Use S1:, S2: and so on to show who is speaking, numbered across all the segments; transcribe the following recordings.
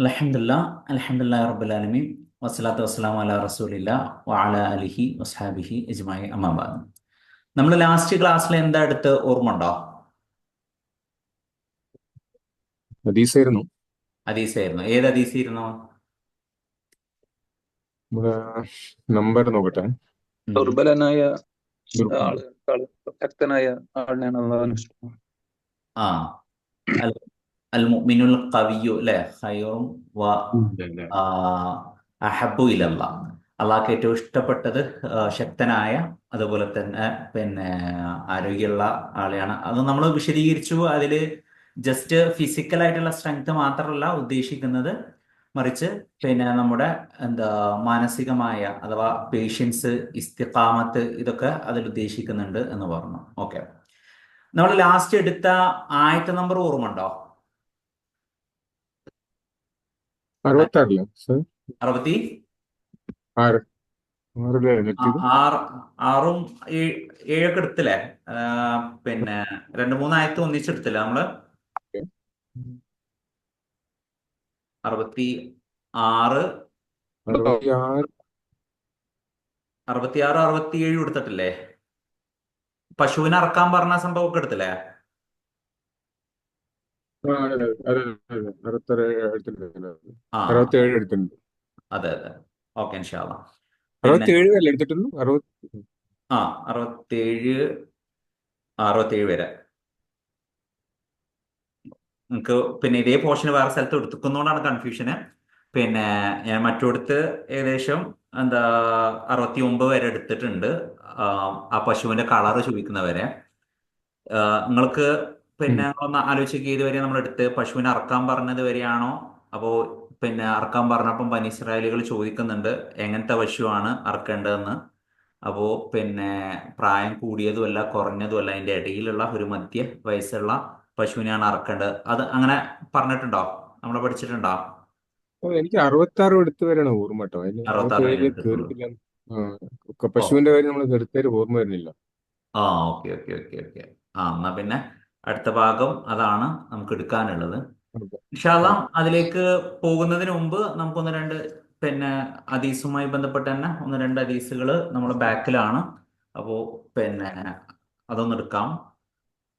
S1: അൽഹംദുലില്ലാ അൽഹംദുലില്ലാഹി റബ്ബിൽ ആലമീൻ വസ്സലാത്തു വസ്സലാമു അലാ റസൂലില്ലാ വഅലാ അലിഹി വസ്ഹാബിഹി അജ്മഈൻ അമ്മാ ബഅദ്. നമ്മൾ ലാസ്റ്റ് ക്ലാസ്സിൽ എന്താ എടുത്ത് ഓർമ്മ ഉണ്ടോ?
S2: ഹദീസായിരുന്നു.
S1: ഹദീസായിരുന്നു. ഏത് ഹദീസായിരുന്നു?
S2: നമ്മുടെ നമ്പർ നോക്കട്ടെ.
S3: ദുർബലനായ
S2: ദുർ-
S3: ആളുകൾ ശക്തനായ ആളിനെയാണ് അള്ളാഹുവിന് ഇഷ്ടം.
S1: ആ അൽ അൽ മുഅ്മിനുൽ ഖവിയ്യു അല്ലേ ഖൈറും വ
S2: ഇല്ല, ഇല്ല.
S1: ആ, അഹബ്ബു ഇലല്ലാ. അള്ളാഹ്ക്ക് ഏറ്റവും ഇഷ്ടപ്പെട്ടത് ശക്തനായ, അതുപോലെ തന്നെ പിന്നെ ആരോഗ്യമുള്ള ആളെയാണ്. അത് നമ്മൾ വിശദീകരിച്ചു. അതിൽ ജസ്റ്റ് ഫിസിക്കൽ ആയിട്ടുള്ള സ്ട്രെങ്ത് മാത്രമല്ല ഉദ്ദേശിക്കുന്നത്, മറിച്ച് പിന്നെ നമ്മുടെ എന്താ മാനസികമായ അഥവാ പേഷ്യൻസ്, ഇസ്തിഖാമത്ത്, ഇതൊക്കെ അതിൽ ഉദ്ദേശിക്കുന്നുണ്ട് എന്ന് പറഞ്ഞു. ഓക്കെ, നമ്മൾ ലാസ്റ്റ് എടുത്ത ആയത്ത് നമ്പർ ഓർമ്മ ഉണ്ടോ?
S2: 66 സർ.
S1: അറുപത്തി
S2: 6 6 എത്തിയത്.
S1: ആറ് ആറും ഏഴൊക്കെ എടുത്തില്ലേ? ആ, പിന്നെ രണ്ട് മൂന്ന് ആയത്ത് ഒന്നിച്ചെടുത്തില്ല നമ്മള്. 66,
S2: 66.
S1: 66, 67 എടുത്തിട്ടില്ലേ? പശുവിനെ അറക്കാൻ പറഞ്ഞ സംഭവമൊക്കെ എടുത്തില്ലേ?
S2: അതെ, അതെ, അതെ, അതെ. 66 എടുത്തിട്ടുണ്ട്.
S1: ആ
S2: 67 എടുത്തിട്ടുണ്ട്.
S1: അതെ അതെ. ഓക്കെ, ഇൻഷാ അള്ളാ. പിന്നെ
S2: 67 അല്ലേ എടുത്തിട്ടുള്ളൂ? 60.
S1: ആ 67, 67 വരെ നിങ്ങൾക്ക് പിന്നെ ഇതേ പോർഷൻ വേറെ സ്ഥലത്ത് എടുത്തുക്കുന്നതുകൊണ്ടാണ് കൺഫ്യൂഷന്. പിന്നെ ഞാൻ മറ്റോടത്ത് ഏകദേശം എന്താ 69 വരെ എടുത്തിട്ടുണ്ട്. ആ ആ പശുവിന്റെ കളറ് ചോദിക്കുന്നവരെ. നിങ്ങൾക്ക് പിന്നെ ഒന്ന് ആലോചിക്കുക, ഇതുവരെ നമ്മൾ എടുത്ത് പശുവിനെ അറക്കാൻ പറഞ്ഞത് വരെയാണോ? അപ്പോൾ പിന്നെ അറക്കാൻ പറഞ്ഞപ്പം ബനി ഇസ്രായേലികൾ ചോദിക്കുന്നുണ്ട് എങ്ങനത്തെ പശുവാണ് അറക്കേണ്ടതെന്ന്. അപ്പോൾ പിന്നെ പ്രായം കൂടിയതുമല്ല കുറഞ്ഞതുമല്ല, അതിൻ്റെ ഇടയിലുള്ള ഒരു മധ്യ വയസ്സുള്ള പശുവിനെയാണ് അറക്കേണ്ടത്. അത് അങ്ങനെ പറഞ്ഞിട്ടുണ്ടോ? നമ്മൾ പഠിച്ചിട്ടുണ്ടോ?
S2: എനിക്ക് 66 എടുത്തു വരെയാണ് ഓർമ്മ കേട്ടോ. അതിന്
S1: 66 വരെ
S2: 67
S1: എടുത്തിട്ടുള്ളൂ.
S2: കയറിയിട്ടില്ല.
S1: ഓ,
S2: പശുവിന്റെ കാര്യം നമ്മൾ കൃത്യമായിട്ട് ഓർമ്മ വരുന്നില്ല.
S1: ആ, ഓക്കെ ഓക്കെ ഓക്കെ ഓക്കെ. ആ, എന്നാ പിന്നെ അടുത്ത ഭാഗം അതാണ് നമുക്ക് എടുക്കാനുള്ളത്.
S2: ഓക്കെ,
S1: ഇൻഷാല്ല.
S2: ഓക്കെ.
S1: അതിലേക്ക് പോകുന്നതിന് മുമ്പ് നമുക്കൊന്ന് രണ്ട് പിന്നെ ഹദീസുമായി ബന്ധപ്പെട്ട് തന്നെ ഒന്ന് രണ്ട് ഹദീസുകൾ നമ്മുടെ ബാക്കിലാണ്. അപ്പോൾ പിന്നെ അതൊന്ന് എടുക്കാം.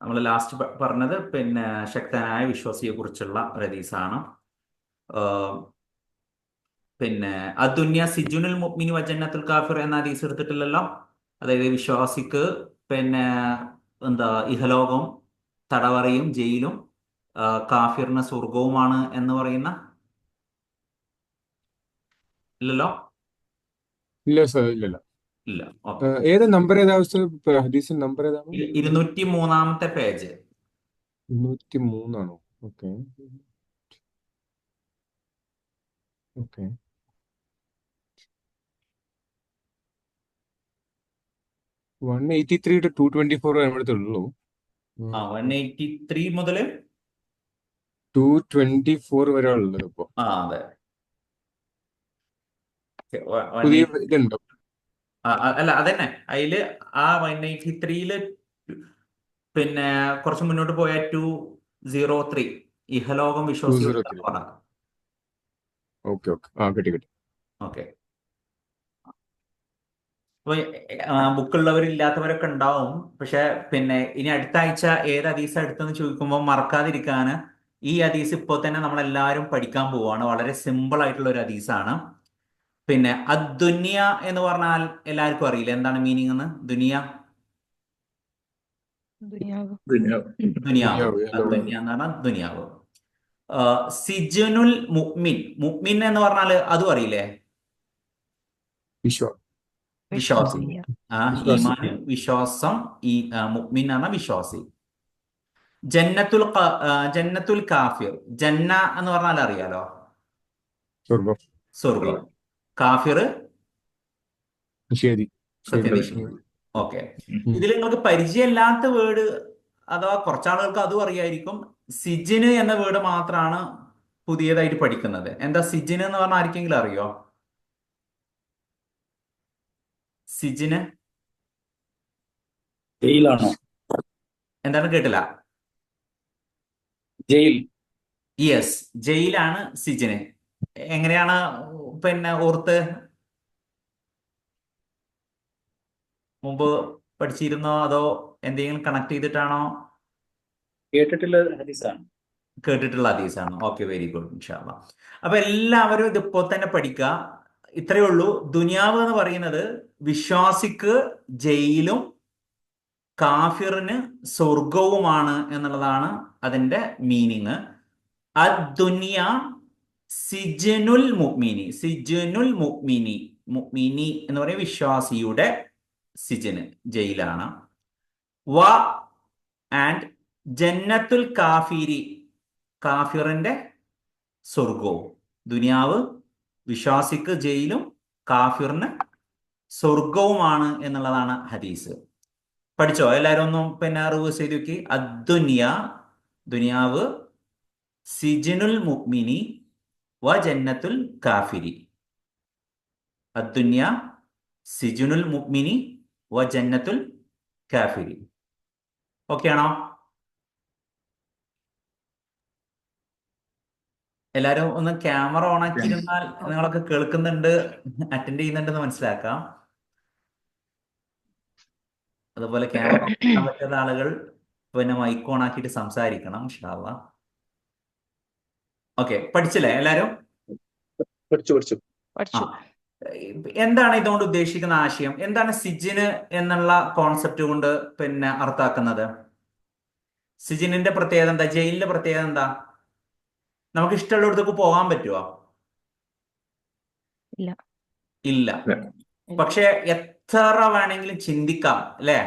S1: നമ്മൾ ലാസ്റ്റ് പറഞ്ഞത് പിന്നെ ശക്തനായ വിശ്വാസിയെ കുറിച്ചുള്ള ഒരു ഹദീസാണ്. ആഹ് പിന്നെ അദ്ദുന്യ സിജുനുൽ മുഅ്മിനി വജന്നത്തുൽ കാഫിർ എന്ന ഹദീസ് എടുത്തിട്ടില്ലല്ലോ. അതായത് വിശ്വാസിക്ക് പിന്നെ എന്താ ഇഹലോകം തടവറയും ജയിലും, കാഫിറിന് സ്വർഗവുമാണ് എന്ന് പറയുന്ന, ഇല്ലല്ലോ?
S2: ഇല്ല സർ, ഇല്ലല്ല.
S1: ഇല്ല. ഓക്കെ.
S2: ഏതാ നമ്പർ, ഏതാ അവസ്ഥ? ഹദീസിന്റെ നമ്പർ ഏതാണ്?
S1: 203-ാമത്തെ പേജ്.
S2: 203 ആണോ? Okay, okay. 183 to 224 നമ്മുടെ ഉള്ളൂ.
S1: ആ 183 മുതൽ
S2: 224 വരെ ഉള്ളത് ഇപ്പൊ.
S1: അതെ.
S2: പുതിയ ഇതുണ്ടോ?
S1: അല്ല, അതന്നെ. അതില് ആ 183-ല് പിന്നെ കുറച്ച് മുന്നോട്ട് പോയ 203 ഇഹലോകം വിശ്വാസികളുടെ
S2: 203.
S1: തടവറ.
S2: Okay, okay. കിട്ടി, കിട്ടി.
S1: ഓക്കെ. അപ്പൊ ബുക്കുള്ളവരില്ലാത്തവരൊക്കെ ഉണ്ടാവും. പക്ഷെ പിന്നെ ഇനി അടുത്ത ആഴ്ച ഏത് ഹദീസ് എടുത്തെന്ന് ചോദിക്കുമ്പോൾ മറക്കാതിരിക്കാന് ഈ ഹദീസ് ഇപ്പോൾ തന്നെ നമ്മളെല്ലാവരും പഠിക്കാൻ പോവാണ്. വളരെ സിമ്പിൾ ആയിട്ടുള്ള ഒരു ഹദീസാണ്. പിന്നെ അദ്ദുന്യ എന്ന് പറഞ്ഞാൽ എല്ലാവർക്കും അറിയില്ല എന്താണ് മീനിങ് എന്ന്. ദുനിയ,
S4: ദുനിയാവ്.
S3: ദുനിയാവ്.
S1: ദുനിയാവ്.
S2: ദുനിയാവ് അല്ല.
S1: അദ്ദുന്യ എന്ന് പറഞ്ഞാൽ ദുനിയാവ്. സിജുനുൽ മുഅ്മിൻ, മുഅ്മിൻ എന്ന് പറഞ്ഞാൽ അതും അറിയില്ലേ?
S2: വിശ്വാസം.
S1: വിശ്വാസി.
S4: വിശ്വാസിയ.
S2: വിശ്വാസി.
S1: ഈമാന്, വിശ്വാസം. മുഅ്മിൻ എന്ന് പറഞ്ഞാൽ വിശ്വാസി. ജന്നത്തുൽ കാഫിർ. ജന്ന എന്ന് പറഞ്ഞാൽ അറിയാലോ,
S2: സ്വർഗം.
S1: സ്വർഗം. കാഫിർ
S2: നിഷേധി.
S1: സത്യനിഷേധി. ഓക്കെ.
S2: ഉം.
S1: ഇതിൽ നിങ്ങൾക്ക് പരിചയമില്ലാത്ത വേർഡ്, അഥവാ കുറച്ചാളുകൾക്ക് അതും അറിയായിരിക്കും. സിജിന് എന്ന വേർഡ് മാത്രമാണ് പുതിയതായിട്ട് പഠിക്കുന്നത്. എന്താ സിജിന് എന്ന് പറഞ്ഞാൽ ആർക്കെങ്കിലും അറിയോ? സിജിന്
S3: ജയിലാണോ?
S1: എന്താണ്? കേട്ടില്ല.
S3: ജയിൽ.
S1: യെസ്, ജയിലാണ് സിജിന്. എങ്ങനെയാണ് പിന്നെ ഓർത്ത് മുമ്പ് പഠിച്ചിരുന്നോ അതോ എന്തെങ്കിലും കണക്ട് ചെയ്തിട്ടാണോ?
S3: കേട്ടിട്ടുള്ള ഹദീസാണ്.
S1: കേട്ടിട്ടുള്ള ഹദീസാണ്. ഓക്കെ, വെരി ഗുഡ്, ഇൻഷാ അല്ലാ. അപ്പൊ എല്ലാവരും ഇതിപ്പോ തന്നെ പഠിക്കുക. ഇത്രയേ ഉള്ളൂ. ദുനിയാവ് എന്ന് പറയുന്നത് വിശ്വാസിക്ക് ജയിലും കാഫിറിന് സ്വർഗവുമാണ് എന്നുള്ളതാണ് അതിന്റെ മീനിങ്. അദ്ദുനിയ സിജനുൽ മുഅ്മിനി. സിജനുൽ മുഅ്മിനി, മുഅ്മിനി എന്ന് പറയുന്ന വിശ്വാസിയുടെ സിജന്, ജയിലാണ്. വ ആൻഡ് ജന്നത്തുൽ കാഫിരി, കാഫിറിന്റെ സ്വർഗവും. ദുനിയാവ് വിശ്വാസിക്ക് ജയിലും കാഫിറിന് സ്വർഗവുമാണ് എന്നുള്ളതാണ് ഹദീസ്. പഠിച്ചോ എല്ലാവരും? ഒന്നും പിന്നെ റിവേഴ്സ് ചെയ്ത് നോക്കി. അദ്ദുനിയ, ദുനിയാവ്, സിജനുൽ മുഅ്മിനി വ ജന്നത്തുൽ കാഫിരി. അദ്ദുനിയ സിജനുൽ മുഅ്മിനി വ ജന്നത്തുൽ കാഫിരി. ഓക്കെ ആണോ? എല്ലാരും ഒന്ന് ക്യാമറ ഓൺ ആക്കിയിരുന്നാൽ നിങ്ങളൊക്കെ കേൾക്കുന്നുണ്ട്, അറ്റൻഡ് ചെയ്യുന്നുണ്ടെന്ന് മനസ്സിലാക്കാം. അതുപോലെ ക്യാമറ ഓൺ ആക്കാൻ പറ്റാത്ത ആളുകൾ പിന്നെ മൈക്ക് ഓൺ ആക്കിയിട്ട് സംസാരിക്കണം, ഇൻഷാ അല്ലാ. ഓക്കെ, പഠിച്ചില്ലേ എല്ലാരും?
S3: പഠിച്ചു.
S1: ആ, എന്താണ് ഇതുകൊണ്ട് ഉദ്ദേശിക്കുന്ന ആശയം? എന്താണ് സിജിന് എന്നുള്ള കോൺസെപ്റ്റ് കൊണ്ട് പിന്നെ അർത്ഥാക്കുന്നത്? സിജിനിന്റെ പ്രത്യേകത എന്താ? ജയിലിന്റെ പ്രത്യേകത എന്താ? നമുക്ക് ഇഷ്ടമുള്ളിടത്തേക്ക് പോകാൻ പറ്റുമോ?
S4: ഇല്ല.
S1: ഇല്ല. പക്ഷെ എത്ര വേണമെങ്കിലും ചിന്തിക്കാം അല്ലെ?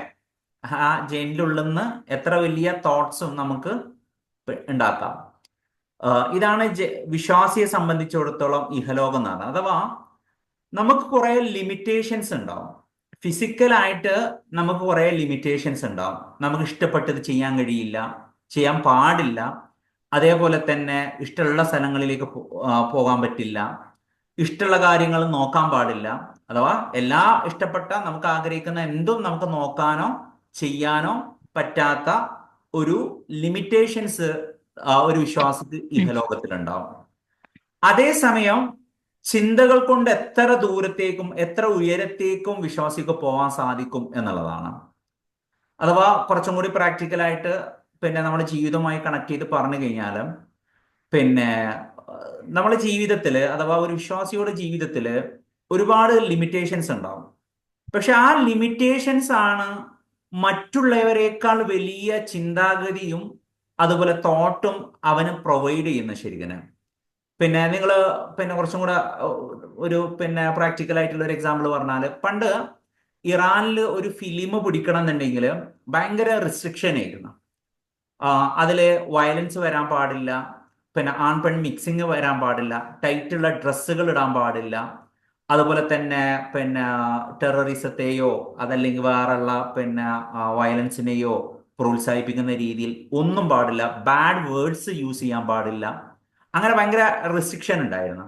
S1: ആ ജയിലിനുള്ളിന്ന് എത്ര വലിയ തോട്ട്സും നമുക്ക് ഉണ്ടാക്കാം. ഇതാണ് വിശ്വാസിയെ സംബന്ധിച്ചിടത്തോളം ഇഹലോകം എന്ന് പറയുന്നത്. അഥവാ നമുക്ക് കുറെ ലിമിറ്റേഷൻസ് ഉണ്ടാവും. ഫിസിക്കലായിട്ട് നമുക്ക് കുറെ ലിമിറ്റേഷൻസ് ഉണ്ടാവും. നമുക്ക് ഇഷ്ടപ്പെട്ടത് ചെയ്യാൻ കഴിയില്ല, ചെയ്യാൻ പാടില്ല. അതേപോലെ തന്നെ ഇഷ്ടമുള്ള സ്ഥലങ്ങളിലേക്ക് പോകാൻ പറ്റില്ല, ഇഷ്ടമുള്ള കാര്യങ്ങൾ നോക്കാൻ പാടില്ല. അഥവാ എല്ലാ ഇഷ്ടപ്പെട്ട നമുക്ക് ആഗ്രഹിക്കുന്ന എന്തും നമുക്ക് നോക്കാനോ ചെയ്യാനോ പറ്റാത്ത ഒരു ലിമിറ്റേഷൻസ് ഒരു വിശ്വാസിക്ക് ഇഹലോകത്തിലുണ്ടാവും. അതേസമയം ചിന്തകൾ കൊണ്ട് എത്ര ദൂരത്തേക്കും എത്ര ഉയരത്തേക്കും വിശ്വാസിക്ക് പോകാൻ സാധിക്കും എന്നുള്ളതാണ്. അഥവാ കുറച്ചും കൂടി പ്രാക്ടിക്കലായിട്ട് പിന്നെ നമ്മുടെ ജീവിതവുമായി കണക്ട് ചെയ്ത് പറഞ്ഞു കഴിഞ്ഞാൽ, പിന്നെ നമ്മുടെ ജീവിതത്തിൽ അഥവാ ഒരു വിശ്വാസിയുടെ ജീവിതത്തിൽ ഒരുപാട് ലിമിറ്റേഷൻസ് ഉണ്ടാവും. പക്ഷെ ആ ലിമിറ്റേഷൻസ് ആണ് മറ്റുള്ളവരെക്കാൾ വലിയ ചിന്താഗതിയും അതുപോലെ തോട്ടും അവന് പ്രൊവൈഡ് ചെയ്യുന്ന. ശരിക്കും പിന്നെ നിങ്ങൾ പിന്നെ കുറച്ചും കൂടെ ഒരു പിന്നെ പ്രാക്ടിക്കൽ ആയിട്ടുള്ള ഒരു എക്സാമ്പിൾ പറഞ്ഞാൽ, പണ്ട് ഇറാനിൽ ഒരു ഫിലിം പിടിക്കണം എന്നുണ്ടെങ്കിൽ ഭയങ്കര റിസ്ട്രിക്ഷൻ ആയിരുന്നു. അതില് വയലൻസ് വരാൻ പാടില്ല, പിന്നെ ആൺ പെൺ മിക്സിങ് വരാൻ പാടില്ല, ടൈറ്റുള്ള ഡ്രസ്സുകൾ ഇടാൻ പാടില്ല, അതുപോലെ തന്നെ പിന്നെ ടെററിസത്തെയോ അതല്ലെങ്കിൽ വേറെയുള്ള പിന്നെ വയലൻസിനെയോ പ്രോത്സാഹിപ്പിക്കുന്ന രീതിയിൽ ഒന്നും പാടില്ല, ബാഡ് വേർഡ്സ് യൂസ് ചെയ്യാൻ പാടില്ല. അങ്ങനെ ഭയങ്കര റെസ്ട്രിക്ഷൻ ഉണ്ടായിരുന്നു.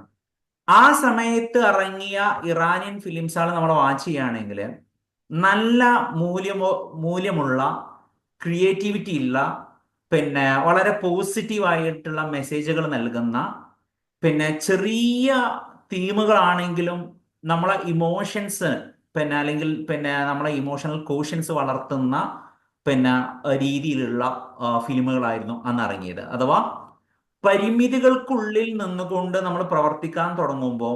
S1: ആ സമയത്ത് ഇറങ്ങിയ ഇറാനിയൻ ഫിലിംസാണ് നമ്മൾ വാച്ച് ചെയ്യുകയാണെങ്കിൽ നല്ല മൂല്യമുള്ള ക്രിയേറ്റിവിറ്റി ഉള്ള പിന്നെ വളരെ പോസിറ്റീവായിട്ടുള്ള മെസ്സേജുകൾ നൽകുന്ന, പിന്നെ ചെറിയ തീമുകളാണെങ്കിലും നമ്മളെ ഇമോഷൻസ് പിന്നെ അല്ലെങ്കിൽ പിന്നെ നമ്മളെ ഇമോഷണൽ കോഷ്യൻസ് വളർത്തുന്ന പിന്നെ രീതിയിലുള്ള ഫിലിമുകളായിരുന്നു അന്ന് ഇറങ്ങിയത്. അഥവാ പരിമിതികൾക്കുള്ളിൽ നിന്നുകൊണ്ട് നമ്മൾ പ്രവർത്തിക്കാൻ തുടങ്ങുമ്പോൾ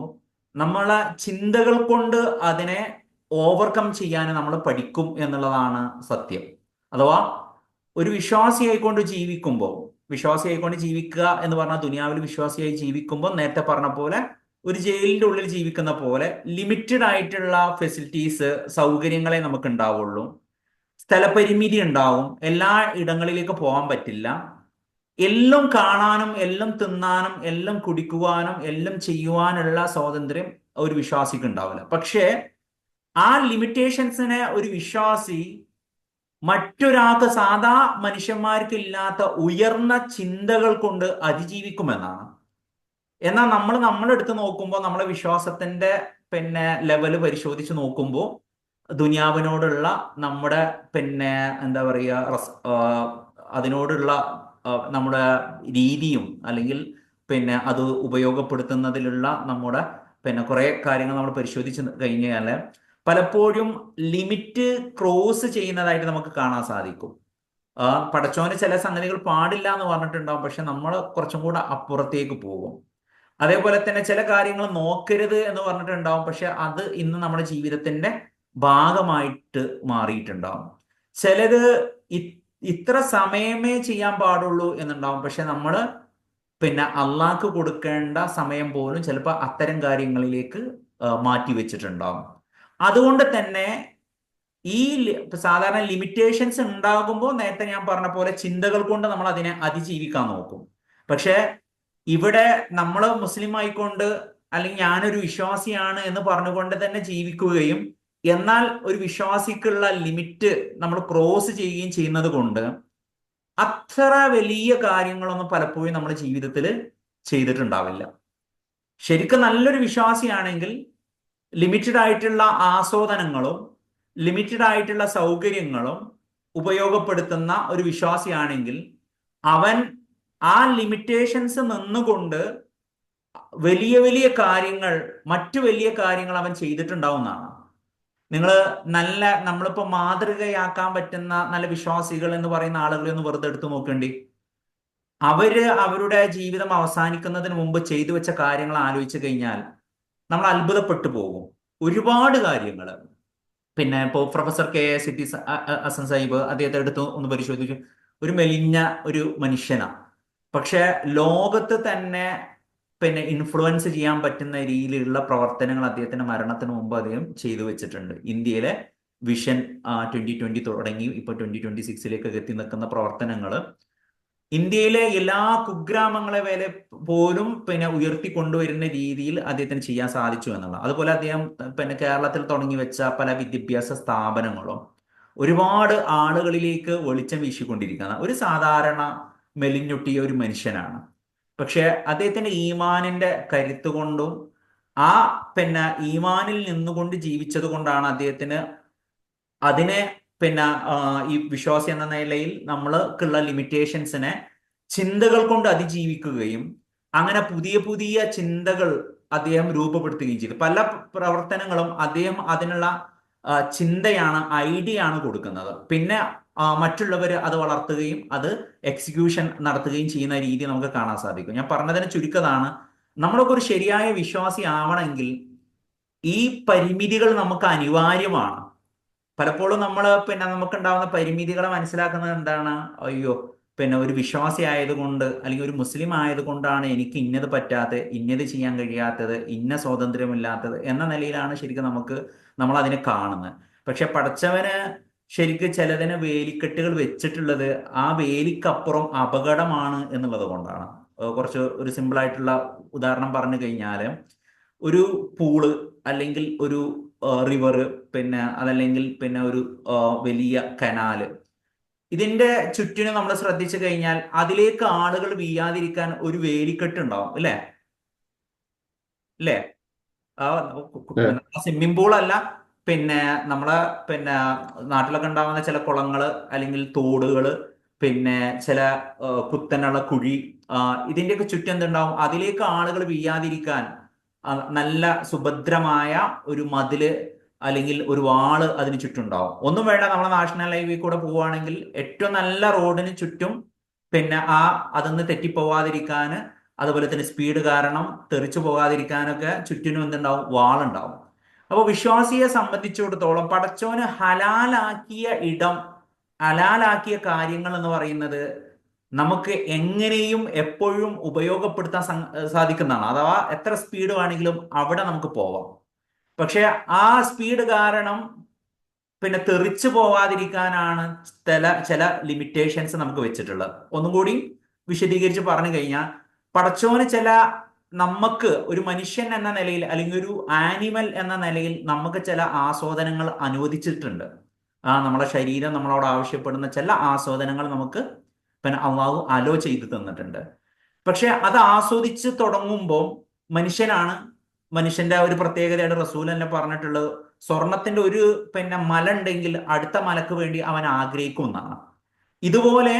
S1: നമ്മളെ ചിന്തകൾ കൊണ്ട് അതിനെ ഓവർകം ചെയ്യാൻ നമ്മൾ പഠിക്കും എന്നുള്ളതാണ് സത്യം. അഥവാ ഒരു വിശ്വാസിയായിക്കൊണ്ട് ജീവിക്കുക എന്ന് പറഞ്ഞാൽ ദുനിയാവിൽ വിശ്വാസിയായി ജീവിക്കുമ്പോൾ നേരത്തെ പറഞ്ഞ പോലെ ഒരു ജയിലിന്റെ ഉള്ളിൽ ജീവിക്കുന്ന പോലെ ലിമിറ്റഡ് ആയിട്ടുള്ള ഫെസിലിറ്റീസ്, സൗകര്യങ്ങളെ നമുക്ക് ഉണ്ടാവുള്ളൂ. സ്ഥലപരിമിതി ഉണ്ടാവും, എല്ലാ ഇടങ്ങളിലേക്ക് പോകാൻ പറ്റില്ല. എല്ലാം കാണാനും എല്ലാം തിന്നാനും എല്ലാം കുടിക്കുവാനും എല്ലാം ചെയ്യുവാനുള്ള സ്വാതന്ത്ര്യം ഒരു വിശ്വാസിക്ക് ഉണ്ടാവില്ല. പക്ഷേ ആ ലിമിറ്റേഷൻസിനെ ഒരു വിശ്വാസി മറ്റൊരാൾക്ക്, സാധാ മനുഷ്യന്മാർക്ക് ഇല്ലാത്ത ഉയർന്ന ചിന്തകൾ കൊണ്ട് അതിജീവിക്കുമെന്നാണ്. എന്നാൽ നമ്മളെടുത്ത് നോക്കുമ്പോൾ നമ്മളെ വിശ്വാസത്തിന്റെ പിന്നെ ലെവല് പരിശോധിച്ച് നോക്കുമ്പോൾ ദുനിയാവിനോടുള്ള നമ്മുടെ പിന്നെ എന്താ പറയുക അതിനോടുള്ള നമ്മുടെ രീതിയും അല്ലെങ്കിൽ പിന്നെ അത് ഉപയോഗപ്പെടുത്തുന്നതിലുള്ള നമ്മുടെ പിന്നെ കുറെ കാര്യങ്ങൾ നമ്മൾ പരിശോധിച്ച് കഴിഞ്ഞാൽ പലപ്പോഴും ലിമിറ്റ് ക്രോസ് ചെയ്യുന്നതായിട്ട് നമുക്ക് കാണാൻ സാധിക്കും. പടച്ചോന് ചില സംഗതികൾ പാടില്ല എന്ന് പറഞ്ഞിട്ടുണ്ടാവും, പക്ഷെ നമ്മൾ കുറച്ചും കൂടെ അപ്പുറത്തേക്ക് പോകും. അതേപോലെ തന്നെ ചില കാര്യങ്ങൾ നോക്കരുത് എന്ന് പറഞ്ഞിട്ടുണ്ടാവും, പക്ഷെ അത് ഇന്ന് നമ്മുടെ ജീവിതത്തിന്റെ ഭാഗമായിട്ട് മാറിയിട്ടുണ്ടാവും. ചിലത് ഇത്ര സമയമേ ചെയ്യാൻ പാടുള്ളൂ എന്നുണ്ടാവും, പക്ഷെ നമ്മൾ പിന്നെ അള്ളാഹ്ക്ക് കൊടുക്കേണ്ട സമയം പോലും ചിലപ്പോൾ അത്തരം കാര്യങ്ങളിലേക്ക് മാറ്റി വെച്ചിട്ടുണ്ടാവും. അതുകൊണ്ട് തന്നെ സാധാരണ ലിമിറ്റേഷൻസ് ഉണ്ടാകുമ്പോൾ നേരത്തെ ഞാൻ പറഞ്ഞ പോലെ ചിന്തകൾ കൊണ്ട് നമ്മൾ അതിനെ അതിജീവിക്കാൻ നോക്കും. പക്ഷെ ഇവിടെ നമ്മൾ മുസ്ലിം ആയിക്കൊണ്ട് അല്ലെങ്കിൽ ഞാനൊരു വിശ്വാസിയാണ് എന്ന് പറഞ്ഞുകൊണ്ട് തന്നെ ജീവിക്കുകയും എന്നാൽ ഒരു വിശ്വാസിക്കുള്ള ലിമിറ്റ് നമ്മൾ ക്രോസ് ചെയ്യുകയും ചെയ്യുന്നത് കൊണ്ട് അത്ര വലിയ കാര്യങ്ങളൊന്നും പലപ്പോഴും നമ്മുടെ ജീവിതത്തിൽ ചെയ്തിട്ടുണ്ടാവില്ല. ശരിക്കും നല്ലൊരു വിശ്വാസിയാണെങ്കിൽ ലിമിറ്റഡ് ആയിട്ടുള്ള ആസ്വാദനങ്ങളും ലിമിറ്റഡ് ആയിട്ടുള്ള സൗകര്യങ്ങളും ഉപയോഗപ്പെടുത്തുന്ന ഒരു വിശ്വാസിയാണെങ്കിൽ അവൻ ആ ലിമിറ്റേഷൻസ് നിന്നുകൊണ്ട് വലിയ വലിയ കാര്യങ്ങൾ, മറ്റു വലിയ കാര്യങ്ങൾ അവൻ ചെയ്തിട്ടുണ്ടാവുന്നതാണ്. നിങ്ങൾ നമ്മളിപ്പോ മാതൃകയാക്കാൻ പറ്റുന്ന നല്ല വിശ്വാസികൾ എന്ന് പറയുന്ന ആളുകളെ ഒന്ന് വെറുതെ എടുത്തു നോക്കേണ്ടി. അവരുടെ ജീവിതം അവസാനിക്കുന്നതിന് മുമ്പ് ചെയ്തു വെച്ച കാര്യങ്ങൾ ആലോചിച്ച് കഴിഞ്ഞാൽ നമ്മൾ അത്ഭുതപ്പെട്ടു പോകും. ഒരുപാട് കാര്യങ്ങൾ. പിന്നെ ഇപ്പോൾ പ്രൊഫസർ KS ഹസൻ സാഹിബ്, അദ്ദേഹത്തെ എടുത്ത് ഒന്ന് പരിശോധിച്ചു. ഒരു മെലിഞ്ഞ ഒരു മനുഷ്യനാണ്, പക്ഷെ ലോകത്ത് തന്നെ പിന്നെ ഇൻഫ്ലുവൻസ് ചെയ്യാൻ പറ്റുന്ന രീതിയിലുള്ള പ്രവർത്തനങ്ങൾ അദ്ദേഹത്തിന്റെ മരണത്തിന് മുമ്പ് അദ്ദേഹം ചെയ്തു വെച്ചിട്ടുണ്ട്. ഇന്ത്യയിലെ വിഷൻ 2020 തുടങ്ങി ഇപ്പോൾ 2026 എത്തി നിൽക്കുന്ന പ്രവർത്തനങ്ങൾ ഇന്ത്യയിലെ എല്ലാ കുഗ്രാമങ്ങളെ പോലും പിന്നെ ഉയർത്തിക്കൊണ്ടുവരുന്ന രീതിയിൽ അദ്ദേഹത്തിന് ചെയ്യാൻ സാധിച്ചു എന്നുള്ളത്. അതുപോലെ അദ്ദേഹം പിന്നെ കേരളത്തിൽ തുടങ്ങി വെച്ച പല വിദ്യാഭ്യാസ സ്ഥാപനങ്ങളും ഒരുപാട് ആളുകളിലേക്ക് വെളിച്ചം വീശിക്കൊണ്ടിരിക്കുന്ന ഒരു സാധാരണ മെലിഞ്ഞൊട്ടിയ ഒരു മനുഷ്യനാണ്. പക്ഷെ അദ്ദേഹത്തിന്റെ ഈമാനിന്റെ കരുത്ത് കൊണ്ടും ആ പിന്നെ ഈമാനിൽ നിന്നുകൊണ്ട് ജീവിച്ചത് കൊണ്ടാണ് അദ്ദേഹത്തിന് അതിനെ പിന്നെ ഈ വിശ്വാസി എന്ന നിലയിൽ നമ്മൾക്കുള്ള ലിമിറ്റേഷൻസിനെ ചിന്തകൾ കൊണ്ട് അതിജീവിക്കുകയും അങ്ങനെ പുതിയ പുതിയ ചിന്തകൾ അദ്ദേഹം രൂപപ്പെടുത്തുകയും ചെയ്തു. പല പ്രവർത്തനങ്ങളും അദ്ദേഹം അതിനുള്ള ചിന്തയാണ്, ഐഡിയ ആണ് കൊടുക്കുന്നത്. പിന്നെ മറ്റുള്ളവർ അത് വളർത്തുകയും അത് എക്സിക്യൂഷൻ നടത്തുകയും ചെയ്യുന്ന രീതി നമുക്ക് കാണാൻ സാധിക്കും. ഞാൻ പറഞ്ഞതിന് ചുരുക്കതാണ്, നമ്മളൊക്കെ ഒരു ശരിയായ വിശ്വാസി ആവണമെങ്കിൽ ഈ പരിമിതികൾ നമുക്ക് അനിവാര്യമാണ്. പലപ്പോഴും നമ്മൾ പിന്നെ നമുക്കുണ്ടാവുന്ന പരിമിതികളെ മനസ്സിലാക്കുന്നത് എന്താണ്? അയ്യോ, പിന്നെ ഒരു വിശ്വാസി ആയതുകൊണ്ട് അല്ലെങ്കിൽ ഒരു മുസ്ലിം ആയതുകൊണ്ടാണ് എനിക്ക് ഇന്നത് പറ്റാത്തത്, ഇന്നത് ചെയ്യാൻ കഴിയാത്തത്, ഇന്ന സ്വാതന്ത്ര്യമില്ലാത്തത് എന്ന നിലയിലാണ് ശരിക്കും നമ്മൾ അതിനെ കാണുന്നത്. പക്ഷെ പടച്ചവന് ശരിക്ക് ചിലതിന് വേലിക്കെട്ടുകൾ വെച്ചിട്ടുള്ളത് ആ വേലിക്കപ്പുറം അപകടമാണ് എന്നുള്ളത് കൊണ്ടാണ്. കുറച്ച് ഒരു സിമ്പിൾ ആയിട്ടുള്ള ഉദാഹരണം പറഞ്ഞു കഴിഞ്ഞാൽ, ഒരു പൂള് അല്ലെങ്കിൽ ഒരു റിവർ, പിന്നെ അതല്ലെങ്കിൽ പിന്നെ ഒരു വലിയ കനാല്, ഇതിന്റെ ചുറ്റിനും നമ്മൾ ശ്രദ്ധിച്ചു കഴിഞ്ഞാൽ അതിലേക്ക് ആളുകൾ വീഴാതിരിക്കാൻ ഒരു വേലിക്കെട്ട് ഉണ്ടാവും, അല്ലേ? സ്വിമ്മിംഗ് പൂൾ അല്ല, പിന്നെ നമ്മളെ പിന്നെ നാട്ടിലൊക്കെ ഉണ്ടാവുന്ന ചില കുളങ്ങള് അല്ലെങ്കിൽ തോടുകള്, പിന്നെ ചില കുത്തനുള്ള കുഴി, ഇതിന്റെയൊക്കെ ചുറ്റും എന്തുണ്ടാവും? അതിലേക്ക് ആളുകൾ വീഴാതിരിക്കാൻ നല്ല സുഭദ്രമായ ഒരു മതില് അല്ലെങ്കിൽ ഒരു വാള് അതിന് ചുറ്റുണ്ടാവും. ഒന്നും വേണ്ട, നമ്മളെ നാഷണൽ ഹൈവേ കൂടെ പോവുകയാണെങ്കിൽ ഏറ്റവും നല്ല റോഡിന് ചുറ്റും പിന്നെ അതൊന്ന് തെറ്റിപ്പോവാതിരിക്കാൻ, അതുപോലെ തന്നെ സ്പീഡ് കാരണം തെറിച്ചു പോകാതിരിക്കാനൊക്കെ ചുറ്റിനും എന്തുണ്ടാവും? വാളുണ്ടാവും. അപ്പോൾ വിശ്വാസിയെ സംബന്ധിച്ചിടത്തോളം പടച്ചോന് ഹലാലാക്കിയ ഇടം, ഹലാലാക്കിയ കാര്യങ്ങൾ എന്ന് പറയുന്നത് നമുക്ക് എങ്ങനെയും എപ്പോഴും ഉപയോഗപ്പെടുത്താൻ സാധിക്കുന്നതാണ്. അഥവാ എത്ര സ്പീഡ് വേണമെങ്കിലും അവിടെ നമുക്ക് പോവാം. പക്ഷെ ആ സ്പീഡ് കാരണം പിന്നെ തെറിച്ചു പോവാതിരിക്കാനാണ് ചില ലിമിറ്റേഷൻസ് നമുക്ക് വെച്ചിട്ടുള്ളത്. ഒന്നും കൂടി വിശദീകരിച്ച് പറഞ്ഞു കഴിഞ്ഞാൽ, പടച്ചോന് നമുക്ക് ഒരു മനുഷ്യൻ എന്ന നിലയിൽ അല്ലെങ്കിൽ ഒരു ആനിമൽ എന്ന നിലയിൽ നമുക്ക് ചില ആസ്വാദനങ്ങൾ അനുവദിച്ചിട്ടുണ്ട്. നമ്മളെ ശരീരം നമ്മളോട് ആവശ്യപ്പെടുന്ന ചില ആസ്വാദനങ്ങൾ നമുക്ക് പിന്നെ അള്ളാഹു അലോ ചെയ്ത് തന്നിട്ടുണ്ട്. പക്ഷെ അത് ആസ്വദിച്ച് തുടങ്ങുമ്പോൾ മനുഷ്യന്റെ ഒരു പ്രത്യേകതയാണ് റസൂൽ തന്നെ പറഞ്ഞിട്ടുള്ളത്, സ്വർണത്തിന്റെ ഒരു പിന്നെ മല ഉണ്ടെങ്കിൽ അടുത്ത മലക്ക് വേണ്ടി അവൻ ആഗ്രഹിക്കും എന്നാണ്. ഇതുപോലെ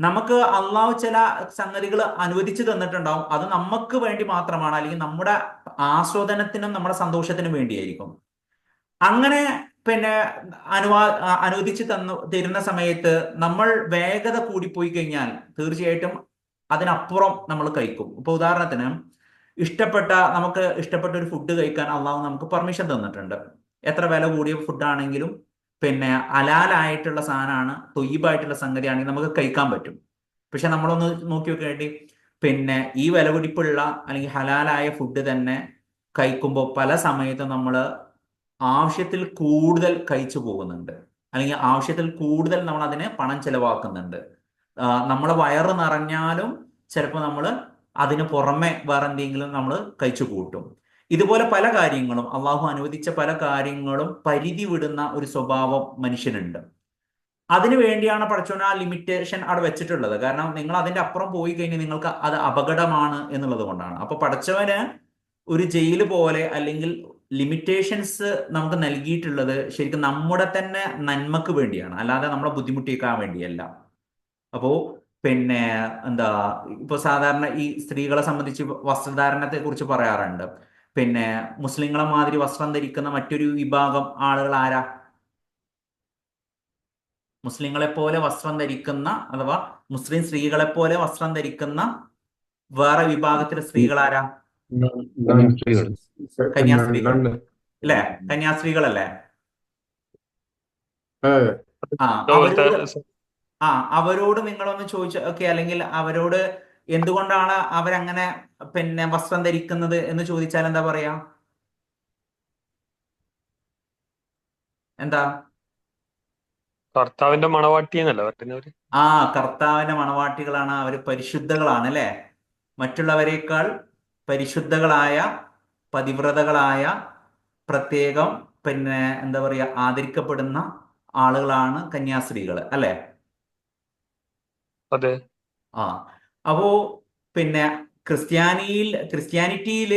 S1: നമുക്ക് അള്ളാഹു ചില സംഗതികൾ അനുവദിച്ചു തന്നിട്ടുണ്ടാവും. അത് നമുക്ക് വേണ്ടി മാത്രമാണ്, അല്ലെങ്കിൽ നമ്മുടെ ആസ്വാദനത്തിനും നമ്മുടെ സന്തോഷത്തിനും വേണ്ടിയായിരിക്കും. അങ്ങനെ പിന്നെ അനുവദിച്ച് തരുന്ന സമയത്ത് നമ്മൾ വേഗത കൂടിപ്പോയി കഴിഞ്ഞാൽ തീർച്ചയായിട്ടും അതിനപ്പുറം നമ്മൾ കഴിക്കും. ഇപ്പൊ ഉദാഹരണത്തിന് നമുക്ക് ഇഷ്ടപ്പെട്ട ഒരു ഫുഡ് കഴിക്കാൻ അള്ളാഹു നമുക്ക് പെർമിഷൻ തന്നിട്ടുണ്ട്. എത്ര വില കൂടിയ ഫുഡാണെങ്കിലും പിന്നെ ഹലാലായിട്ടുള്ള സാധനമാണ്, തൊയ്യിബായിട്ടുള്ള സംഗതിയാണെങ്കിൽ നമുക്ക് കഴിക്കാൻ പറ്റും. പക്ഷെ നമ്മളൊന്ന് നോക്കി നോക്കേണ്ടി, പിന്നെ ഈ വിലപിടിപ്പുള്ള അല്ലെങ്കിൽ ഹലാലായ ഫുഡ് തന്നെ കഴിക്കുമ്പോൾ പല സമയത്തും നമ്മൾ ആവശ്യത്തിൽ കൂടുതൽ കഴിച്ചു പോകുന്നുണ്ട്, അല്ലെങ്കിൽ ആവശ്യത്തിൽ കൂടുതൽ നമ്മൾ അതിന് പണം ചെലവാക്കുന്നുണ്ട്. നമ്മളെ വയറ് നിറഞ്ഞാലും ചിലപ്പോൾ നമ്മൾ അതിന് പുറമെ വേറെ എന്തെങ്കിലും നമ്മൾ കഴിച്ചു കൂട്ടും. ഇതുപോലെ പല കാര്യങ്ങളും, അള്ളാഹു അനുവദിച്ച പല കാര്യങ്ങളും പരിധി വിടുന്ന ഒരു സ്വഭാവം മനുഷ്യനുണ്ട്. അതിനു വേണ്ടിയാണ് പടച്ചോൻ ആ ലിമിറ്റേഷൻ അവിടെ വെച്ചിട്ടുള്ളത്. കാരണം നിങ്ങൾ അതിന്റെ അപ്പുറം പോയി കഴിഞ്ഞാൽ നിങ്ങൾക്ക് അത് അപകടമാണ് എന്നുള്ളത് കൊണ്ടാണ്. അപ്പൊ പടച്ചവന് ഒരു ജയിൽ പോലെ അല്ലെങ്കിൽ ലിമിറ്റേഷൻസ് നമുക്ക് നൽകിയിട്ടുള്ളത് ശരിക്കും നമ്മുടെ തന്നെ നന്മക്ക് വേണ്ടിയാണ്, അല്ലാതെ നമ്മളെ ബുദ്ധിമുട്ടിക്കാൻ വേണ്ടിയല്ല. അപ്പോ പിന്നെ എന്താ, ഇപ്പൊ സാധാരണ ഈ സ്ത്രീകളെ സംബന്ധിച്ച് വസ്ത്രധാരണത്തെ കുറിച്ച് പറയാറുണ്ട്. പിന്നെ മുസ്ലിങ്ങളെ മാതിരി വസ്ത്രം ധരിക്കുന്ന മറ്റൊരു വിഭാഗം ആളുകൾ ആരാ? മുസ്ലിങ്ങളെ പോലെ വസ്ത്രം ധരിക്കുന്ന, അഥവാ മുസ്ലിം സ്ത്രീകളെ പോലെ വസ്ത്രം ധരിക്കുന്ന വേറെ വിഭാഗത്തിലെ സ്ത്രീകൾ ആരാ?
S3: കന്യാസ്ത്രീകൾ.
S1: കന്യാസ്ത്രീകൾ
S2: ഗണ്ട്.
S1: അല്ലേ? കന്യാസ്ത്രീകളല്ലേ?
S2: അതെ.
S1: ആ
S4: പോലത്തെ
S1: അവരോട് അവരോട് നിങ്ങളൊന്ന് ചോദിച്ചു ഓക്കെ, അല്ലെങ്കിൽ അവരോട് എന്തുകൊണ്ടാണ് അവരങ്ങനെ പിന്നെ വസ്ത്രം ധരിക്കുന്നത് എന്ന് ചോദിച്ചാൽ എന്താ പറയാ? എന്താ?
S4: കർത്താവിന്റെ മണവാട്ടി എന്നല്ല പറയുന്നവര്.
S1: കർത്താവിന്റെ മണവാട്ടികളാണ്, അവർ പരിശുദ്ധകളാണ് അല്ലേ? മറ്റുള്ളവരെക്കാൾ പരിശുദ്ധകളായ, പതിവ്രതകളായ, പ്രത്യേകം പിന്നെ എന്താ പറയാ ആദരിക്കപ്പെടുന്ന ആളുകളാണ് കന്യാസ്ത്രീകൾ അല്ലേ?
S4: അതെ.
S1: ആ അപ്പോ പിന്നെ ക്രിസ്ത്യാനിറ്റിയിൽ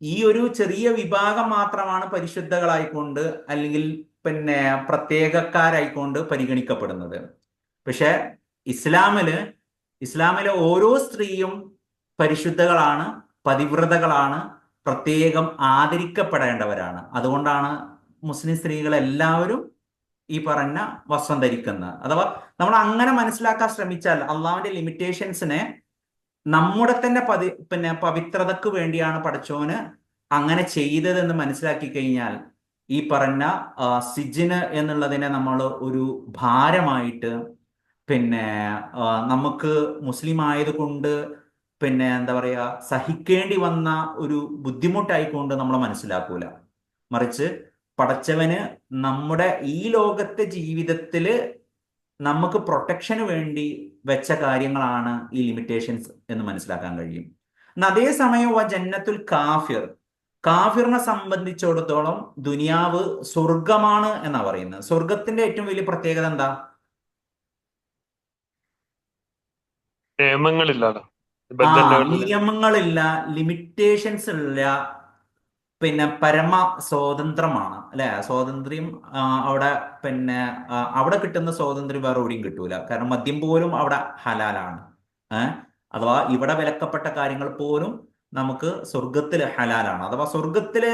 S1: ഈ ഒരു ചെറിയ വിഭാഗം മാത്രമാണ് പരിശുദ്ധകളായിക്കൊണ്ട് അല്ലെങ്കിൽ പിന്നെ പ്രത്യേകക്കാരായിക്കൊണ്ട് പരിഗണിക്കപ്പെടുന്നത്. പക്ഷെ ഇസ്ലാമിലെ ഓരോ സ്ത്രീയും പരിശുദ്ധകളാണ്, പതിവ്രതകളാണ്, പ്രത്യേകം ആദരിക്കപ്പെടേണ്ടവരാണ്. അതുകൊണ്ടാണ് മുസ്ലിം സ്ത്രീകൾ എല്ലാവരും ഈ പറഞ്ഞ വസ്ത്രം ധരിക്കുന്നത്. അഥവാ നമ്മൾ അങ്ങനെ മനസ്സിലാക്കാൻ ശ്രമിച്ചാൽ അള്ളാഹുവിന്റെ ലിമിറ്റേഷൻസിനെ നമ്മുടെ തന്നെ പിന്നെ പവിത്രതക്ക് വേണ്ടിയാണ് പടച്ചോന് അങ്ങനെ ചെയ്തതെന്ന് മനസ്സിലാക്കി കഴിഞ്ഞാൽ ഈ പറഞ്ഞ സിജിന് എന്നുള്ളതിനെ നമ്മൾ ഒരു ഭാരമായിട്ട്, പിന്നെ നമുക്ക് മുസ്ലിം ആയതുകൊണ്ട് പിന്നെ എന്താ പറയാ സഹിക്കേണ്ടി വന്ന ഒരു ബുദ്ധിമുട്ടായിക്കൊണ്ട് നമ്മൾ മനസ്സിലാക്കൂല. മറിച്ച് പടച്ചവന് നമ്മുടെ ഈ ലോകത്തെ ജീവിതത്തില് നമുക്ക് പ്രൊട്ടക്ഷന് വേണ്ടി വെച്ച കാര്യങ്ങളാണ് ഈ ലിമിറ്റേഷൻസ് എന്ന് മനസ്സിലാക്കാൻ കഴിയും. അതേസമയം ജന്നത്തുൽ കാഫിറിനെ സംബന്ധിച്ചിടത്തോളം ദുനിയാവ് സ്വർഗമാണ് എന്നാ പറയുന്നത്. സ്വർഗത്തിന്റെ ഏറ്റവും വലിയ പ്രത്യേകത എന്താ?
S4: നിയമങ്ങളില്ലല്ലോ, നിബന്ധനകളില്ല.
S1: നിയമങ്ങളില്ല, ലിമിറ്റേഷൻസ് ഇല്ല, പിന്നെ പരമ സ്വാതന്ത്ര്യമാണ് അല്ലെ? സ്വാതന്ത്ര്യം അവിടെ പിന്നെ അവിടെ കിട്ടുന്ന സ്വാതന്ത്ര്യം വേറെ എവിടെയും കിട്ടൂല. കാരണം മദ്യം പോലും അവിടെ ഹലാലാണ്. അഥവാ ഇവിടെ വിലക്കപ്പെട്ട കാര്യങ്ങൾ പോലും നമുക്ക് സ്വർഗത്തില് ഹലാലാണ്. അഥവാ സ്വർഗത്തില്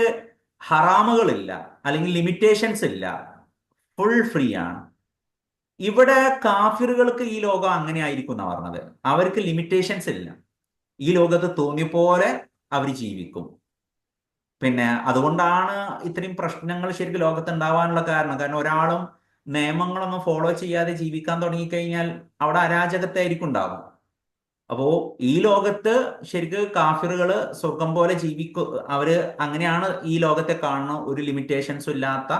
S1: ഹറാമുകളില്ല, അല്ലെങ്കിൽ ലിമിറ്റേഷൻസ് ഇല്ല, ഫുൾ ഫ്രീ ആണ്. ഇവിടെ കാഫിറുകൾക്ക് ഈ ലോകം അങ്ങനെ ആയിരിക്കും എന്നാ പറഞ്ഞത്. അവർക്ക് ലിമിറ്റേഷൻസ് ഇല്ല, ഈ ലോകത്ത് തോന്നിയ പോലെ അവർ ജീവിക്കും. പിന്നെ അതുകൊണ്ടാണ് ഇത്രയും പ്രശ്നങ്ങൾ ശരിക്കും ലോകത്ത് ഉണ്ടാവാനുള്ള കാരണം ഒരാളും നിയമങ്ങളൊന്നും ഫോളോ ചെയ്യാതെ ജീവിക്കാൻ തുടങ്ങിക്കഴിഞ്ഞാൽ അവിടെ അരാജകത്തായിരിക്കും ഉണ്ടാവും. അപ്പോ ഈ ലോകത്ത് ശരിക്കും കാഫിറുകള് സ്വർഗം പോലെ അവര് അങ്ങനെയാണ് ഈ ലോകത്തെ കാണുന്ന, ഒരു ലിമിറ്റേഷൻസും ഇല്ലാത്ത,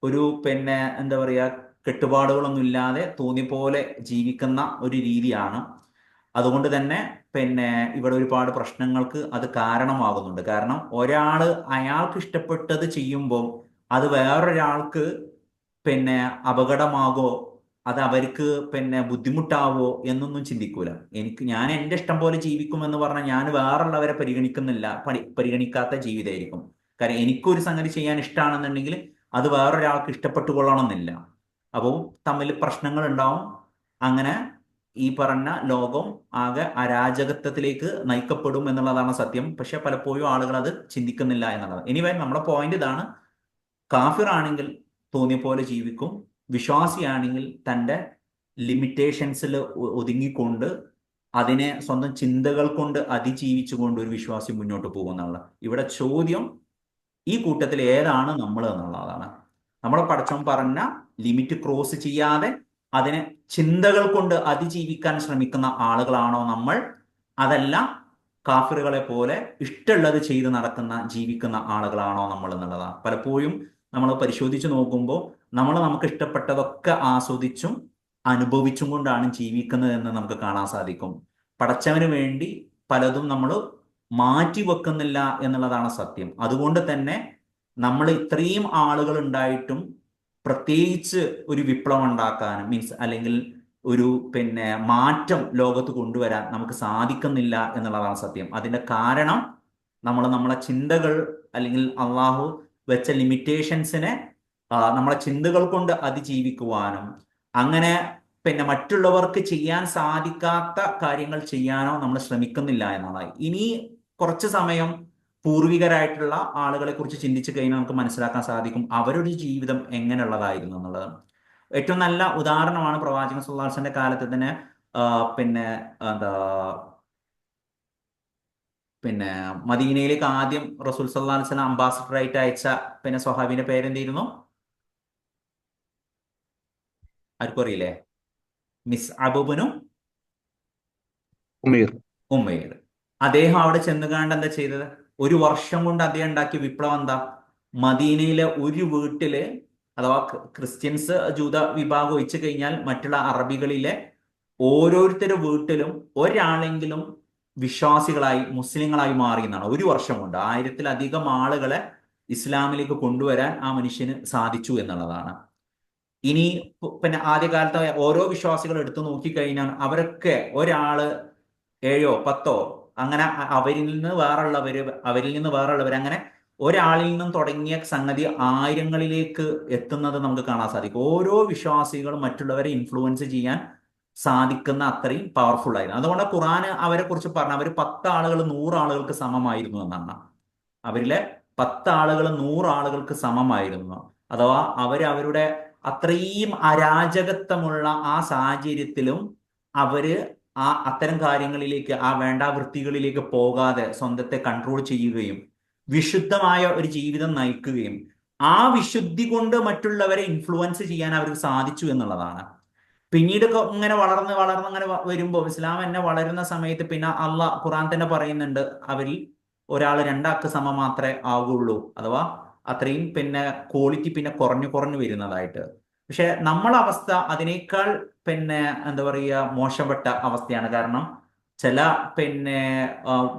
S1: ഒരു പിന്നെ എന്താ പറയാ കെട്ടുപാടുകളൊന്നും ഇല്ലാതെ തോന്നിയ ജീവിക്കുന്ന ഒരു രീതിയാണ്. അതുകൊണ്ട് തന്നെ പിന്നെ ഇവിടെ ഒരുപാട് പ്രശ്നങ്ങൾക്ക് അത് കാരണമാകുന്നുണ്ട്. കാരണം ഒരാള് അയാൾക്ക് ഇഷ്ടപ്പെട്ടത് ചെയ്യുമ്പോൾ അത് വേറൊരാൾക്ക് പിന്നെ അപകടമാകോ, അത് അവർക്ക് പിന്നെ ബുദ്ധിമുട്ടാവോ എന്നൊന്നും ചിന്തിക്കൂല. ഞാൻ എൻ്റെ ഇഷ്ടം പോലെ ജീവിക്കും എന്ന് പറഞ്ഞാൽ ഞാൻ വേറുള്ളവരെ പരിഗണിക്കാത്ത ജീവിതമായിരിക്കും. കാരണം എനിക്കൊരു സംഗതി ചെയ്യാൻ ഇഷ്ടമാണെന്നുണ്ടെങ്കിൽ അത് വേറൊരാൾക്ക് ഇഷ്ടപ്പെട്ടുകൊള്ളണമെന്നില്ല. അപ്പോൾ തമ്മിൽ പ്രശ്നങ്ങൾ ഉണ്ടാവും. അങ്ങനെ ഈ പറഞ്ഞ ലോകം ആകെ അരാജകത്വത്തിലേക്ക് നയിക്കപ്പെടും എന്നുള്ളതാണ് സത്യം. പക്ഷെ പലപ്പോഴും ആളുകൾ അത് ചിന്തിക്കുന്നില്ല എന്നുള്ളത്. എനിവേ നമ്മുടെ പോയിന്റ് ഇതാണ്, കാഫിർ ആണെങ്കിൽ തോന്നിയ പോലെ ജീവിക്കും, വിശ്വാസിയാണെങ്കിൽ തൻ്റെ ലിമിറ്റേഷൻസിൽ ഒതുങ്ങിക്കൊണ്ട് അതിനെ സ്വന്തം ചിന്തകൾ കൊണ്ട് അതിജീവിച്ചുകൊണ്ട് ഒരു വിശ്വാസി മുന്നോട്ട് പോകുന്നുള്ള. ഇവിടെ ചോദ്യം ഈ കൂട്ടത്തിൽ ഏതാണ് നമ്മൾ എന്നുള്ളതാണ്. നമ്മളെ പടച്ചോൻ പറഞ്ഞ ലിമിറ്റ് ക്രോസ് ചെയ്യാതെ അതിനെ ചിന്തകൾ കൊണ്ട് അതിജീവിക്കാൻ ശ്രമിക്കുന്ന ആളുകളാണോ നമ്മൾ, അതല്ല കാഫിറുകളെ പോലെ ഇഷ്ടമുള്ളത് ചെയ്ത് നടക്കുന്ന ജീവിക്കുന്ന ആളുകളാണോ നമ്മൾ എന്നുള്ളതാണ്. പലപ്പോഴും നമ്മൾ പരിശോധിച്ച് നോക്കുമ്പോൾ നമ്മൾ നമുക്ക് ഇഷ്ടപ്പെട്ടതൊക്കെ ആസ്വദിച്ചും അനുഭവിച്ചും കൊണ്ടാണ് ജീവിക്കുന്നത് എന്ന് നമുക്ക് കാണാൻ സാധിക്കും. പടച്ചവന് വേണ്ടി പലതും നമ്മൾ മാറ്റി വെക്കുന്നില്ല എന്നുള്ളതാണ് സത്യം. അതുകൊണ്ട് തന്നെ നമ്മൾ ഇത്രയും ആളുകൾ ഉണ്ടായിട്ടും പ്രത്യേകിച്ച് ഒരു വിപ്ലവം ഉണ്ടാക്കാനും മീൻസ് അല്ലെങ്കിൽ ഒരു മാറ്റം ലോകത്ത് കൊണ്ടുവരാൻ നമുക്ക് സാധിക്കുന്നില്ല എന്നുള്ളതാണ് സത്യം. അതിന്റെ കാരണം നമ്മളെ ചിന്തകൾ അല്ലെങ്കിൽ അള്ളാഹു വെച്ച ലിമിറ്റേഷൻസിനെ നമ്മളെ ചിന്തകൾ കൊണ്ട് അതിജീവിക്കുവാനും അങ്ങനെ മറ്റുള്ളവർക്ക് ചെയ്യാൻ സാധിക്കാത്ത കാര്യങ്ങൾ ചെയ്യാനോ നമ്മൾ ശ്രമിക്കുന്നില്ല എന്നാണ്. ഇനി കുറച്ച് സമയം പൂർവികരായിട്ടുള്ള ആളുകളെ കുറിച്ച് ചിന്തിച്ചു കഴിഞ്ഞാൽ നമുക്ക് മനസ്സിലാക്കാൻ സാധിക്കും അവരുടെ ജീവിതം എങ്ങനെയുള്ളതായിരുന്നു എന്നുള്ളത്. ഏറ്റവും നല്ല ഉദാഹരണമാണ് പ്രവാചകൻ സല്ലല്ലാഹു അലൈഹി വസല്ലമയുടെ കാലത്ത് തന്നെ എന്താ മദീനയിലേക്ക് ആദ്യം റസൂൽ സല്ലല്ലാഹു അലൈഹി വസല്ലം അംബാസിഡർ ആയിട്ട് അയച്ച സ്വഹാബിന്റെ പേരെന്തായിരുന്നു? ആർക്കും അറിയില്ലേ? മിസ്അബ് ഇബ്നു ഉമൈർ. അദ്ദേഹം അവിടെ ചെന്നുകാണ്ട് എന്താ ചെയ്തത്? ഒരു വർഷം കൊണ്ട് അദ്ദേഹം ഉണ്ടാക്കിയ വിപ്ലവം എന്താ? മദീനയിലെ ഒരു വീട്ടില്, അഥവാ ക്രിസ്ത്യൻസ് ജൂത വിഭാഗം ഒഴിച്ചു കഴിഞ്ഞാൽ മറ്റുള്ള അറബികളിലെ ഓരോരുത്തരുടെ വീട്ടിലും ഒരാളെങ്കിലും വിശ്വാസികളായി മുസ്ലിങ്ങളായി മാറി എന്നാണ്. ഒരു വർഷം കൊണ്ട് 1000-ലധികം ആളുകളെ ഇസ്ലാമിലേക്ക് കൊണ്ടുവരാൻ ആ മനുഷ്യന് സാധിച്ചു എന്നുള്ളതാണ്. ഇനി ആദ്യകാലത്തെ ഓരോ വിശ്വാസികൾ എടുത്തു നോക്കിക്കഴിഞ്ഞാൽ അവരൊക്കെ ഒരാള് 7-10 അങ്ങനെ അവരിൽ നിന്ന് വേറുള്ളവർ അങ്ങനെ ഒരാളിൽ നിന്നും തുടങ്ങിയ സംഗതി 1000ങ്ങളിലേക്ക് എത്തുന്നത് നമുക്ക് കാണാൻ സാധിക്കും. ഓരോ വിശ്വാസികളും മറ്റുള്ളവരെ ഇൻഫ്ലുവൻസ് ചെയ്യാൻ സാധിക്കുന്ന അത്രയും പവർഫുൾ ആയിരുന്നു. അതുകൊണ്ട് ഖുർആന് അവരെ കുറിച്ച് പറഞ്ഞ അവർ 10 ആളുകൾ 100 ആളുകൾക്ക് സമമായിരുന്നു എന്നാണ്. അവരിലെ 10 ആളുകൾ 100 ആളുകൾക്ക് സമമായിരുന്നു. അഥവാ അവരുടെ അത്രയും അരാജകത്വമുള്ള ആ സാഹചര്യത്തിലും അവര് അത്തരം കാര്യങ്ങളിലേക്ക് വേണ്ടാവൃത്തികളിലേക്ക് പോകാതെ സ്വന്തത്തെ കൺട്രോൾ ചെയ്യുകയും വിശുദ്ധമായ ഒരു ജീവിതം നയിക്കുകയും ആ വിശുദ്ധി കൊണ്ട് മറ്റുള്ളവരെ ഇൻഫ്ലുവൻസ് ചെയ്യാൻ അവർക്ക് സാധിച്ചു എന്നുള്ളതാണ്. പിന്നീട് ഇങ്ങനെ വളർന്ന് അങ്ങനെ വരുമ്പോൾ ഇസ്ലാം എന്നെ വളരുന്ന സമയത്ത് അള്ളാഹ് ഖുർആൻ തന്നെ പറയുന്നുണ്ട് അവരിൽ ഒരാൾ 2 ആൾക്ക് സമം മാത്രമേ ആവുകയുള്ളൂ. അഥവാ അത്രയും ക്വാളിറ്റി കുറഞ്ഞു വരുന്നതായിട്ട്. പക്ഷെ നമ്മളെ അവസ്ഥ അതിനേക്കാൾ എന്താ പറയുക മോശപ്പെട്ട അവസ്ഥയാണ്. കാരണം ചില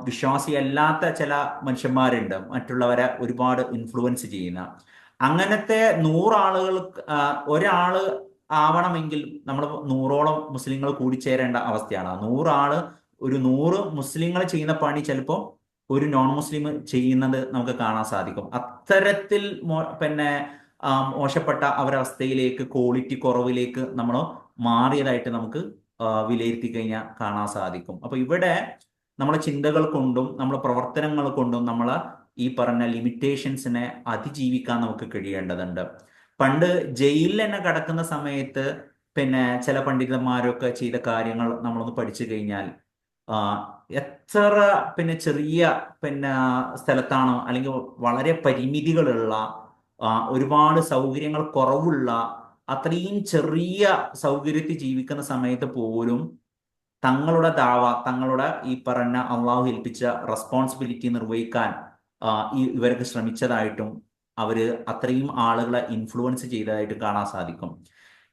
S1: വിശ്വാസിയല്ലാത്ത ചില മനുഷ്യന്മാരുണ്ട് മറ്റുള്ളവരെ ഒരുപാട് ഇൻഫ്ലുവൻസ് ചെയ്യുന്ന. അങ്ങനത്തെ 100 ആളുകൾ ഒരാള് ആവണമെങ്കിൽ നമ്മൾ 100ഓളം മുസ്ലിങ്ങൾ കൂടിച്ചേരേണ്ട അവസ്ഥയാണ്. 100 ആള് ഒരു 100 മുസ്ലിങ്ങൾ ചെയ്യുന്ന പണി ചിലപ്പോൾ ഒരു നോൺ മുസ്ലിം ചെയ്യുന്നത് നമുക്ക് കാണാൻ സാധിക്കും. അത്തരത്തിൽ മോശപ്പെട്ട ഒരവസ്ഥയിലേക്ക് ക്വാളിറ്റി കുറവിലേക്ക് നമ്മൾ മാറിയതായിട്ട് നമുക്ക് വിലയിരുത്തി കഴിഞ്ഞാൽ കാണാൻ സാധിക്കും. അപ്പൊ ഇവിടെ നമ്മളെ ചിന്തകൾ കൊണ്ടും നമ്മളെ പ്രവർത്തനങ്ങൾ കൊണ്ടും നമ്മളെ ഈ പറഞ്ഞ ലിമിറ്റേഷൻസിനെ അതിജീവിക്കാൻ നമുക്ക് കഴിയേണ്ടതുണ്ട്. പണ്ട് ജയിലിൽ തന്നെ കിടക്കുന്ന സമയത്ത് ചില പണ്ഡിതന്മാരൊക്കെ ചെയ്ത കാര്യങ്ങൾ നമ്മളൊന്ന് പഠിച്ചു കഴിഞ്ഞാൽ എത്ര ചെറിയ സ്ഥലത്താണോ അല്ലെങ്കിൽ വളരെ പരിമിതികളുള്ള ഒരുപാട് സൗകര്യങ്ങൾ കുറവുള്ള അത്രയും ചെറിയ സൗകര്യത്തിൽ ജീവിക്കുന്ന സമയത്ത് പോലും തങ്ങളുടെ തങ്ങളുടെ ഈ പറഞ്ഞ അള്ളാഹു ഏൽപ്പിച്ച റെസ്പോൺസിബിലിറ്റി നിർവഹിക്കാൻ ഇവർക്ക് ശ്രമിച്ചതായിട്ടും അവര് അത്രയും ആളുകളെ ഇൻഫ്ലുവൻസ് ചെയ്തതായിട്ട് കാണാൻ സാധിക്കും.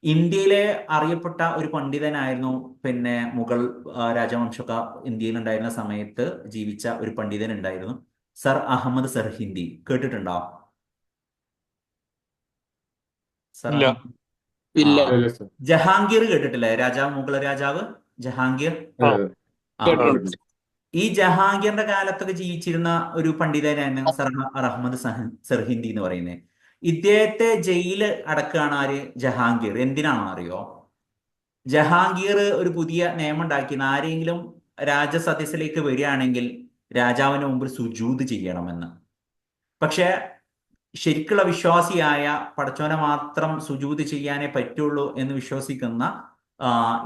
S1: ഇന്ത്യയിലെ അറിയപ്പെട്ട ഒരു പണ്ഡിതനായിരുന്നു മുഗൾ രാജവംശമൊക്കെ ഇന്ത്യയിൽ ഉണ്ടായിരുന്ന സമയത്ത് ജീവിച്ച ഒരു പണ്ഡിതൻ ഉണ്ടായിരുന്നു, സർ അഹമ്മദ് സർഹിന്ദി. കേട്ടിട്ടുണ്ടോ? സർ
S4: ഇല്ല.
S3: ഇല്ല.
S1: ജഹാംഗീർ കേട്ടിട്ടില്ലേ? മുഗൾ രാജാവ് ജഹാംഗീർ. ഈ ജഹാംഗീറിന്റെ കാലത്തൊക്കെ ജീവിച്ചിരുന്ന ഒരു പണ്ഡിതനായിരുന്നു സർ അഹമ്മദ് സർഹിന്ദി എന്ന് പറയുന്നത്. ഇദ്ദേഹത്തെ ജയില് അടക്കുകയാണ് ആര്? ജഹാംഗീർ. എന്തിനാണോ അറിയോ? ജഹാംഗീർ ഒരു പുതിയ നിയമം ഉണ്ടാക്കിയത് ആരെങ്കിലും രാജസദസ്സിലേക്ക് വരികയാണെങ്കിൽ രാജാവിന് മുമ്പിൽ സുജൂദ് ചെയ്യണമെന്ന്. പക്ഷെ ശരിക്കുള്ള വിശ്വാസിയായ പടച്ചോനെ മാത്രം സുജൂദ് ചെയ്യാനേ പറ്റുള്ളൂ എന്ന് വിശ്വസിക്കുന്ന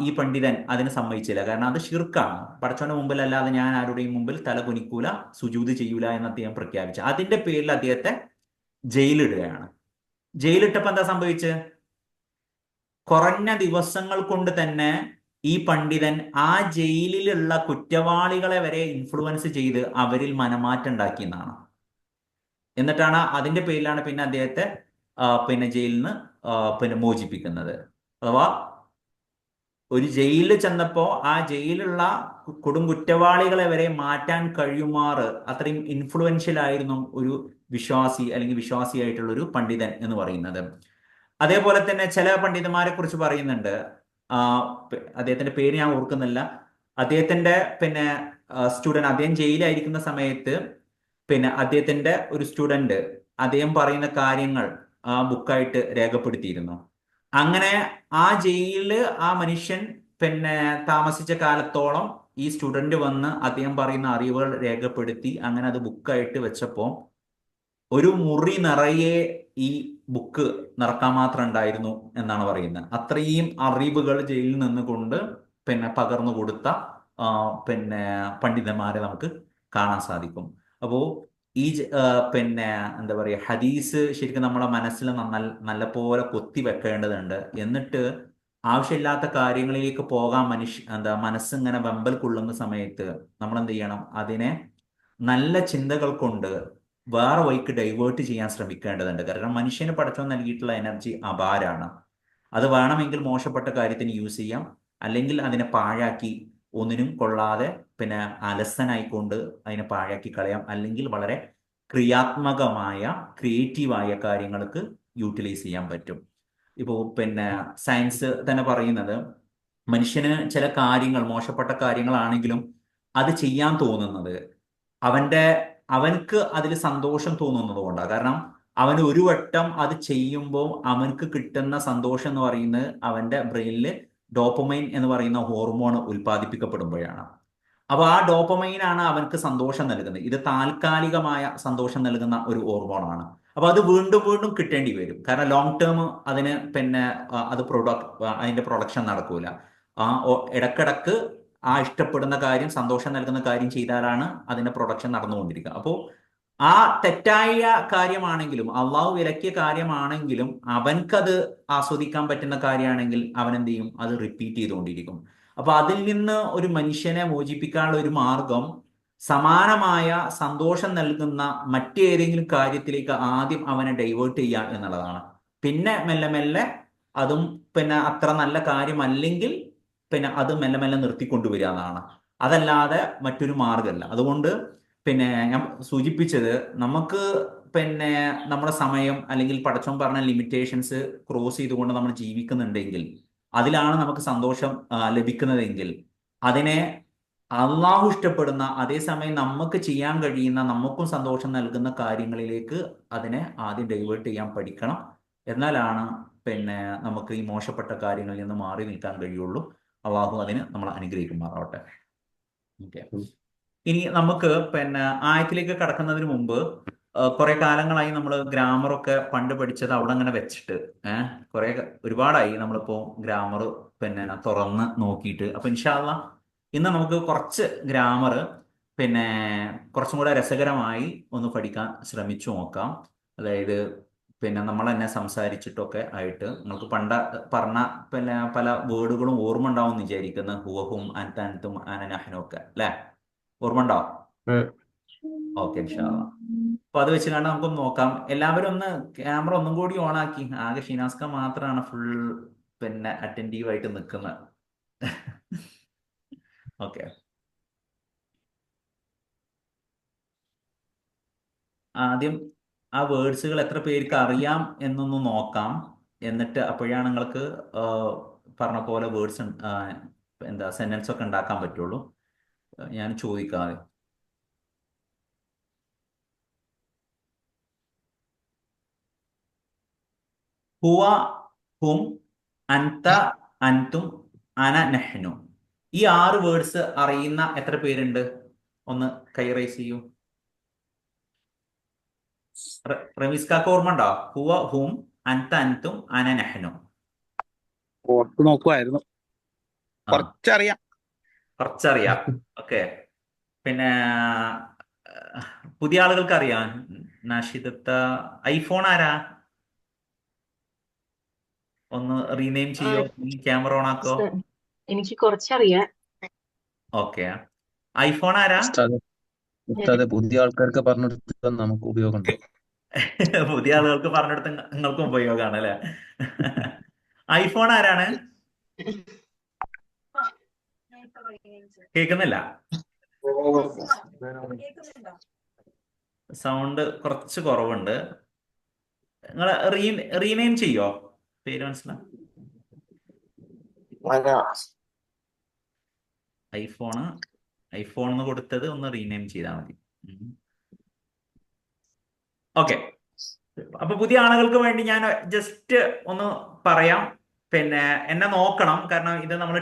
S1: ഈ പണ്ഡിതൻ അതിന് സമ്മതിച്ചില്ല. കാരണം അത് ഷിർക്കാണ്. പടച്ചോന്റെ മുമ്പിൽ അല്ലാതെ ഞാൻ ആരുടെയും മുമ്പിൽ തല കുനിക്കൂല, സുജൂദ് ചെയ്യൂല എന്ന് അദ്ദേഹം പ്രഖ്യാപിച്ചു. അതിന്റെ പേരിൽ അദ്ദേഹത്തെ ജയിലിടുകയാണ്. ജയിലിട്ടപ്പോ എന്താ സംഭവിച്ചത്? കുറഞ്ഞ ദിവസങ്ങൾ കൊണ്ട് തന്നെ ഈ പണ്ഡിതൻ ആ ജയിലിലുള്ള കുറ്റവാളികളെ വരെ ഇൻഫ്ലുവൻസ് ചെയ്ത് അവരിൽ മനമാറ്റം ഉണ്ടാക്കിയെന്നാണ്. എന്നിട്ടാണ് അതിന്റെ പേരിലാണ് പിന്നെ അദ്ദേഹത്തെ പിന്നെ ജയിലിൽ നിന്ന് പിന്നെ മോചിപ്പിക്കുന്നത്. അഥവാ ഒരു ജയിലിൽ ചെന്നപ്പോ ആ ജയിലിലുള്ള കൊടും കുറ്റവാളികളെ വരെ മാറ്റാൻ കഴിയുമാറ് അത്രയും ഇൻഫ്ലുവൻഷ്യൽ ആയിരുന്നു ഒരു വിശ്വാസി അല്ലെങ്കിൽ വിശ്വാസിയായിട്ടുള്ള ഒരു പണ്ഡിതൻ എന്ന് പറയുന്നത്. അതേപോലെ തന്നെ ചില പണ്ഡിതന്മാരെ കുറിച്ച് പറയുന്നുണ്ട്. അദ്ദേഹത്തിന്റെ പേര് ഞാൻ ഓർക്കുന്നില്ല. അദ്ദേഹത്തിന്റെ പിന്നെ അദ്ദേഹം ജയിലായിരിക്കുന്ന സമയത്ത് പിന്നെ അദ്ദേഹത്തിന്റെ ഒരു സ്റ്റുഡന്റ് അദ്ദേഹം പറയുന്ന കാര്യങ്ങൾ ആ ബുക്കായിട്ട് രേഖപ്പെടുത്തിയിരുന്നു. അങ്ങനെ ആ ജയിലില് ആ മനുഷ്യൻ പിന്നെ താമസിച്ച കാലത്തോളം ഈ സ്റ്റുഡന്റ് വന്ന് അദ്ദേഹം പറയുന്ന അറിവുകൾ രേഖപ്പെടുത്തി അങ്ങനെ അത് ബുക്കായിട്ട് വെച്ചപ്പോ ഒരു മുറി നിറയെ ഈ ബുക്ക് നിറക്കാൻ മാത്രം ഉണ്ടായിരുന്നു എന്നാണ് പറയുന്നത്. അത്രയും അറിവുകൾ ജയിലിൽ നിന്നുകൊണ്ട് പിന്നെ പകർന്നു കൊടുത്ത പിന്നെ പണ്ഡിതന്മാരെ നമുക്ക് കാണാൻ സാധിക്കും. അപ്പോ ഈ പിന്നെ എന്താ പറയുക, ഹദീസ് ശരിക്കും നമ്മളെ മനസ്സിൽ നല്ല പോലെ കൊത്തി വെക്കേണ്ടതുണ്ട്. എന്നിട്ട് ആവശ്യമില്ലാത്ത കാര്യങ്ങളിലേക്ക് പോകാൻ മനസ്സിങ്ങനെ വെമ്പൽ കൊള്ളുന്ന സമയത്ത് നമ്മൾ എന്ത് ചെയ്യണം? അതിനെ നല്ല ചിന്തകൾ കൊണ്ട് വേറെ വഴിക്ക് ഡൈവേർട്ട് ചെയ്യാൻ ശ്രമിക്കേണ്ടതുണ്ട്. കാരണം മനുഷ്യന് പടച്ചോൻ നൽകിയിട്ടുള്ള എനർജി അപാരാണ്. അത് വേണമെങ്കിൽ മോശപ്പെട്ട കാര്യത്തിന് യൂസ് ചെയ്യാം, അല്ലെങ്കിൽ അതിനെ പാഴാക്കി ഒന്നിനും കൊള്ളാതെ പിന്നെ അലസനായിക്കൊണ്ട് അതിനെ പാഴാക്കി കളയാം, അല്ലെങ്കിൽ വളരെ ക്രിയാത്മകമായ ക്രിയേറ്റീവായ കാര്യങ്ങൾക്ക് യൂട്ടിലൈസ് ചെയ്യാൻ പറ്റും. ഇപ്പോൾ പിന്നെ സയൻസ് തന്നെ പറയുന്നത് മനുഷ്യന് ചില കാര്യങ്ങൾ മോശപ്പെട്ട കാര്യങ്ങളാണെങ്കിലും അത് ചെയ്യാൻ തോന്നുന്നത് അവനക്ക് അതിൽ സന്തോഷം തോന്നുന്നത് കൊണ്ടാണ്. കാരണം അവന് ഒരു വട്ടം അത് ചെയ്യുമ്പോൾ അവനക്ക് കിട്ടുന്ന സന്തോഷം എന്ന് പറയുന്നത് അവന്റെ ബ്രെയിനിൽ ഡോപ്പമൈൻ എന്ന് പറയുന്ന ഹോർമോൺ ഉൽപ്പാദിപ്പിക്കപ്പെടുമ്പോഴാണ്. അപ്പൊ ആ ഡോപ്പമൈൻ ആണ് അവനക്ക് സന്തോഷം നൽകുന്നത്. ഇത് താൽക്കാലികമായ സന്തോഷം നൽകുന്ന ഒരു ഹോർമോണാണ്. അപ്പൊ അത് വീണ്ടും വീണ്ടും കിട്ടേണ്ടി വരും. കാരണം ലോങ് ടേം അതിന് പിന്നെ അതിന്റെ പ്രൊഡക്ഷൻ നടക്കൂല. ഇടക്കിടക്ക് ആ ഇഷ്ടപ്പെടുന്ന കാര്യം, സന്തോഷം നൽകുന്ന കാര്യം ചെയ്താലാണ് അതിന്റെ പ്രൊഡക്ഷൻ നടന്നുകൊണ്ടിരിക്കുക. അപ്പോൾ ആ തെറ്റായ കാര്യമാണെങ്കിലും അള്ളാഹു വിലക്കിയ കാര്യമാണെങ്കിലും അവൻക്കത് ആസ്വദിക്കാൻ പറ്റുന്ന കാര്യമാണെങ്കിൽ അവൻ എന്ത് ചെയ്യും? അത് റിപ്പീറ്റ് ചെയ്തുകൊണ്ടിരിക്കും. അപ്പൊ അതിൽ നിന്ന് ഒരു മനുഷ്യനെ മോചിപ്പിക്കാനുള്ള ഒരു മാർഗം സമാനമായ സന്തോഷം നൽകുന്ന മറ്റേതെങ്കിലും കാര്യത്തിലേക്ക് ആദ്യം അവനെ ഡൈവേർട്ട് ചെയ്യുക എന്നുള്ളതാണ്. പിന്നെ മെല്ലെ മെല്ലെ അതും പിന്നെ അത്ര നല്ല കാര്യമല്ലെങ്കിൽ പിന്നെ അത് മെല്ലെ മെല്ലെ നിർത്തിക്കൊണ്ടുവരിക എന്നാണ്. അതല്ലാതെ മറ്റൊരു മാർഗമല്ല. അതുകൊണ്ട് പിന്നെ ഞാൻ സൂചിപ്പിച്ചത്, നമുക്ക് പിന്നെ നമ്മുടെ സമയം അല്ലെങ്കിൽ പടച്ചോൻ പറഞ്ഞ ലിമിറ്റേഷൻസ് ക്രോസ് ചെയ്തുകൊണ്ട് നമ്മൾ ജീവിക്കുന്നുണ്ടെങ്കിൽ, അതിലാണ് നമുക്ക് സന്തോഷം ലഭിക്കുന്നതെങ്കിൽ അതിനെ അള്ളാഹു ഇഷ്ടപ്പെടുന്ന, അതേസമയം നമുക്ക് ചെയ്യാൻ കഴിയുന്ന, നമുക്കും സന്തോഷം നൽകുന്ന കാര്യങ്ങളിലേക്ക് അതിനെ ആദ്യം ഡൈവേർട്ട് ചെയ്യാൻ പഠിക്കണം. എന്നാലാണ് പിന്നെ നമുക്ക് ഈ മോശപ്പെട്ട കാര്യങ്ങളിൽ നിന്ന് മാറി നിൽക്കാൻ കഴിയുള്ളൂ. അള്ളാഹു അതിന് നമ്മൾ അനുഗ്രഹിക്കുമാറാവട്ടെ. ഓക്കെ, ഇനി നമുക്ക് പിന്നെ ആയത്തിലേക്ക് കടക്കുന്നതിന് മുമ്പ് കുറെ കാലങ്ങളായി നമ്മൾ ഗ്രാമറൊക്കെ പണ്ട് പഠിച്ചത് അവിടെ അങ്ങനെ വെച്ചിട്ട് ഒരുപാടായി നമ്മളിപ്പോ ഗ്രാമർ പിന്നെ തുറന്ന് നോക്കിയിട്ട്. അപ്പൊ ഇൻഷാ അള്ളാ ഇന്ന് നമുക്ക് കുറച്ച് ഗ്രാമർ പിന്നെ കുറച്ചും കൂടെ രസകരമായി ഒന്ന് പഠിക്കാൻ ശ്രമിച്ചു നോക്കാം. അതായത് പിന്നെ നമ്മൾ തന്നെ സംസാരിച്ചിട്ടൊക്കെ ആയിട്ട് നമുക്ക് പറഞ്ഞ പിന്നെ പല വേർഡുകളും ഓർമ്മ ഉണ്ടാവും എന്ന് വിചാരിക്കുന്നു. ഹുവഹും അൻതും അനനഹനും ഒക്കെ അല്ലെ, ഓർമ്മ ഉണ്ടാവും? ഓക്കെ, ഇൻഷാ അള്ളാ. അപ്പൊ അത് വെച്ച് കണ്ട് നമുക്ക് നോക്കാം. എല്ലാവരും ഒന്ന് ക്യാമറ ഒന്നും കൂടി ഓൺ ആക്കി. ആകെ ഷിനാസ്ക മാത്രമാണ് ഫുൾ പിന്നെ അറ്റൻറ്റീവ് ആയിട്ട് നിൽക്കുന്നത്. ഓക്കെ, ആദ്യം ആ വേർഡ്സുകൾ എത്ര പേർക്ക് അറിയാം എന്നൊന്ന് നോക്കാം. എന്നിട്ട് അപ്പോഴാണ് നിങ്ങൾക്ക് പറഞ്ഞ പോലെ വേർഡ്സ് സെന്റൻസ് ഒക്കെ ഉണ്ടാക്കാൻ പറ്റുള്ളൂ. ഞാൻ ചോദിക്കാം. ഹുവ, ഹും, അൻത, അൻതും, അന നെഹ്നു. ഈ 6 വേർഡ്സ് അറിയുന്ന എത്ര പേരുണ്ട്? ഒന്ന് കൈ റൈസ് ചെയ്യൂ. റമീസ്കാക്ക് ഓർമ്മ ഉണ്ടോ? ഹുവ ഹും, അൻത അൻതും, അന നെഹ്നു.
S3: ഓർത്ത് നോക്കുമായിരുന്നു.
S1: ആ
S3: കുറച്ചറിയാം.
S1: കുറച്ചറിയാം. ഓക്കെ. പിന്നെ പുതിയ ആളുകൾക്ക് അറിയാം. നാഷിദത്ത, ഐഫോൺ ആരാ? ഒന്ന് റീനെയിം
S5: ആ,
S1: ചെയ്യോ? ക്യാമറ ഓൺ ആക്കോ.
S5: സ- എനിക്ക് കുറച്ചറിയാം.
S1: ഓക്കെ. ഐഫോൺ ആരാ?
S6: ഉസ്താദെ ഉസ്താദെ പുതിയ ആൾക്കാർക്ക് പറഞ്ഞു കൊടുത്താൽ നമുക്ക് ഉപയോഗമുണ്ട്.
S1: പുതിയ ആളുകൾക്ക് പറഞ്ഞെടുത്ത് നിങ്ങൾക്കും ഉപയോഗമാണ് അല്ലെ? ഐഫോൺ ആരാണ്? കേൾക്കുന്നില്ല. സൗണ്ട് കുറച്ച് കുറവുണ്ട്. നിങ്ങൾ റീനെയിം ചെയ്യോ? പേര് മനസ്സിലാവും. ഐഫോൺ എന്ന് കൊടുത്തത് ഒന്ന് റീനെയിം ചെയ്താൽ മതി. ഓക്കെ. അപ്പൊ പുതിയ ആളുകൾക്ക് വേണ്ടി ഞാൻ ജസ്റ്റ് ഒന്ന് പറയാം. പിന്നെ എന്നെ നോക്കണം, കാരണം ഇത് നമ്മൾ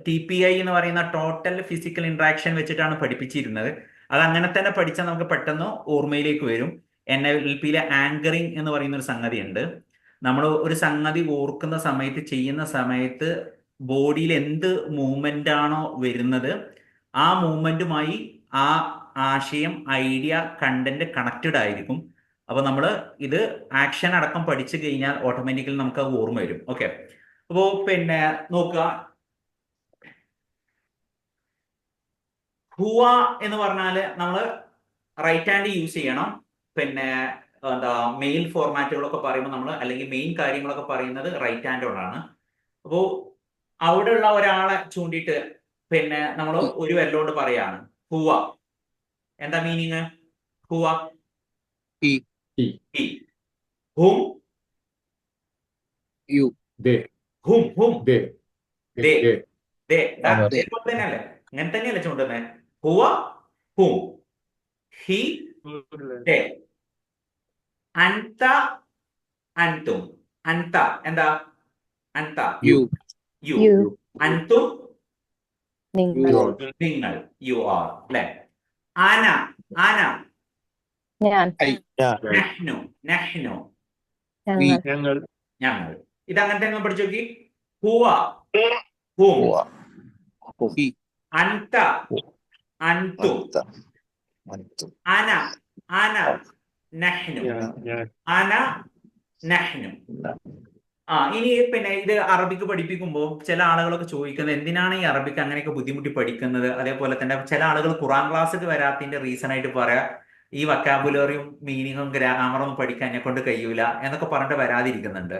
S1: TPI എന്ന് പറയുന്ന ടോട്ടൽ ഫിസിക്കൽ ഇന്ററാക്ഷൻ വെച്ചിട്ടാണ് പഠിപ്പിച്ചിരുന്നത്. അത് അങ്ങനെ തന്നെ പഠിച്ചാൽ നമുക്ക് പെട്ടെന്ന് ഓർമ്മയിലേക്ക് വരും. NLPയിലെ ആങ്കറിങ് എന്ന് പറയുന്ന ഒരു സംഗതി ഉണ്ട്. നമ്മൾ ഒരു സംഗതി ഓർക്കുന്ന സമയത്ത്, ചെയ്യുന്ന സമയത്ത് ബോഡിയിൽ എന്ത് മൂവ്മെന്റ് ആണോ വരുന്നത്, ആ മൂവ്മെന്റുമായി ആ ആശയം, ഐഡിയ, കണ്ടന്റ് കണക്റ്റഡ് ആയിരിക്കും. അപ്പൊ നമ്മൾ ഇത് ആക്ഷൻ അടക്കം പഠിച്ചു കഴിഞ്ഞാൽ ഓട്ടോമാറ്റിക്കലി നമുക്ക് അത് ഓർമ്മ വരും. ഓക്കെ. അപ്പോ പിന്നെ നോക്കുക, ഹുവ എന്ന് പറഞ്ഞാല് നമ്മൾ റൈറ്റ് ഹാൻഡ് യൂസ് ചെയ്യണം. പിന്നെ എന്താ മെയിൽ ഫോർമാറ്റുകളൊക്കെ പറയുമ്പോൾ നമ്മൾ, അല്ലെങ്കിൽ മെയിൻ കാര്യങ്ങളൊക്കെ പറയുന്നത് റൈറ്റ് ഹാൻഡോടാണ്. അപ്പോ അവിടെയുള്ള ഒരാളെ ചൂണ്ടിയിട്ട് പിന്നെ നമ്മൾ ഒരു വെല്ലോണ്ട് പറയാണ് ഹുവ. എന്താ മീനിങ്? ഹുവ
S3: ഈ
S1: ഈ. ഹും
S3: യു
S2: ദേ
S1: ഹും ഹും
S2: ദേ
S1: ദേ
S2: ദേ
S1: ദേ ദാ,
S6: അവർ
S1: ഇതേപോലെ തന്നെയല്ലേ? ഇങ്ങനെ തന്നെയല്ലേ ചൂണ്ടുന്നത്? ഹുവ ഹും, ഹി ദേ, അൻത അൻതും. അൻത എന്താ? അൻത
S3: യു
S1: യു,
S7: You,
S1: അൻതും
S7: നിങ്ങൾ,
S2: യുവർ
S1: നിങ്ങൾ, യു ആർ അല്ലെ? അന ആന,
S7: ഞാൻ,
S3: ഐ
S1: നഹ്നു നഹ്നു,
S3: വി
S7: ഞങ്ങൾ,
S4: ഞങ്ങൾ
S1: ഞങ്ങൾ. ഇതങ്ങനെ തന്നെ പഠിച്ചു നോക്കി. ഹുവ ഹും,
S3: ഹി
S1: അൻത അൻതും, അന അന നഹ്നു,
S4: ഞാൻ
S1: അന നഹ്നു. ഇനി പിന്നെ ഇത് അറബിക്ക് പഠിപ്പിക്കുമ്പോൾ ചില ആളുകളൊക്കെ ചോദിക്കുന്നത് എന്തിനാണ് ഈ അറബിക്ക് അങ്ങനെയൊക്കെ ബുദ്ധിമുട്ടി പഠിക്കുന്നത്. അതേപോലെ തന്നെ ചില ആളുകൾ ഖുറാൻ ക്ലാസ്സിൽ വരാത്തതിന്റെ റീസൺ ആയിട്ട് പറയാ ഈ വക്കാബുലറിയും മീനിങ്ങും ഗ്രാമറും പഠിക്കാൻ എന്നെ കൊണ്ട് കഴിയൂല എന്നൊക്കെ പറഞ്ഞിട്ട് വരാതിരിക്കുന്നുണ്ട്.